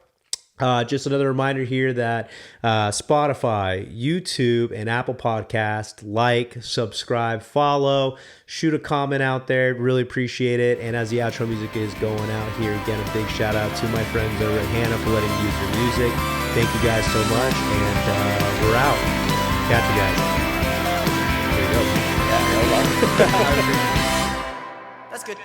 Just another reminder here that Spotify, YouTube, and Apple Podcast, like, subscribe, follow, shoot a comment out there. Really appreciate it. And as the outro music is going out here, again, a big shout out to my friends over at Hannah for letting me use their music. Thank you guys so much, and we're out. Catch you guys. There you go. Yeah, That's good.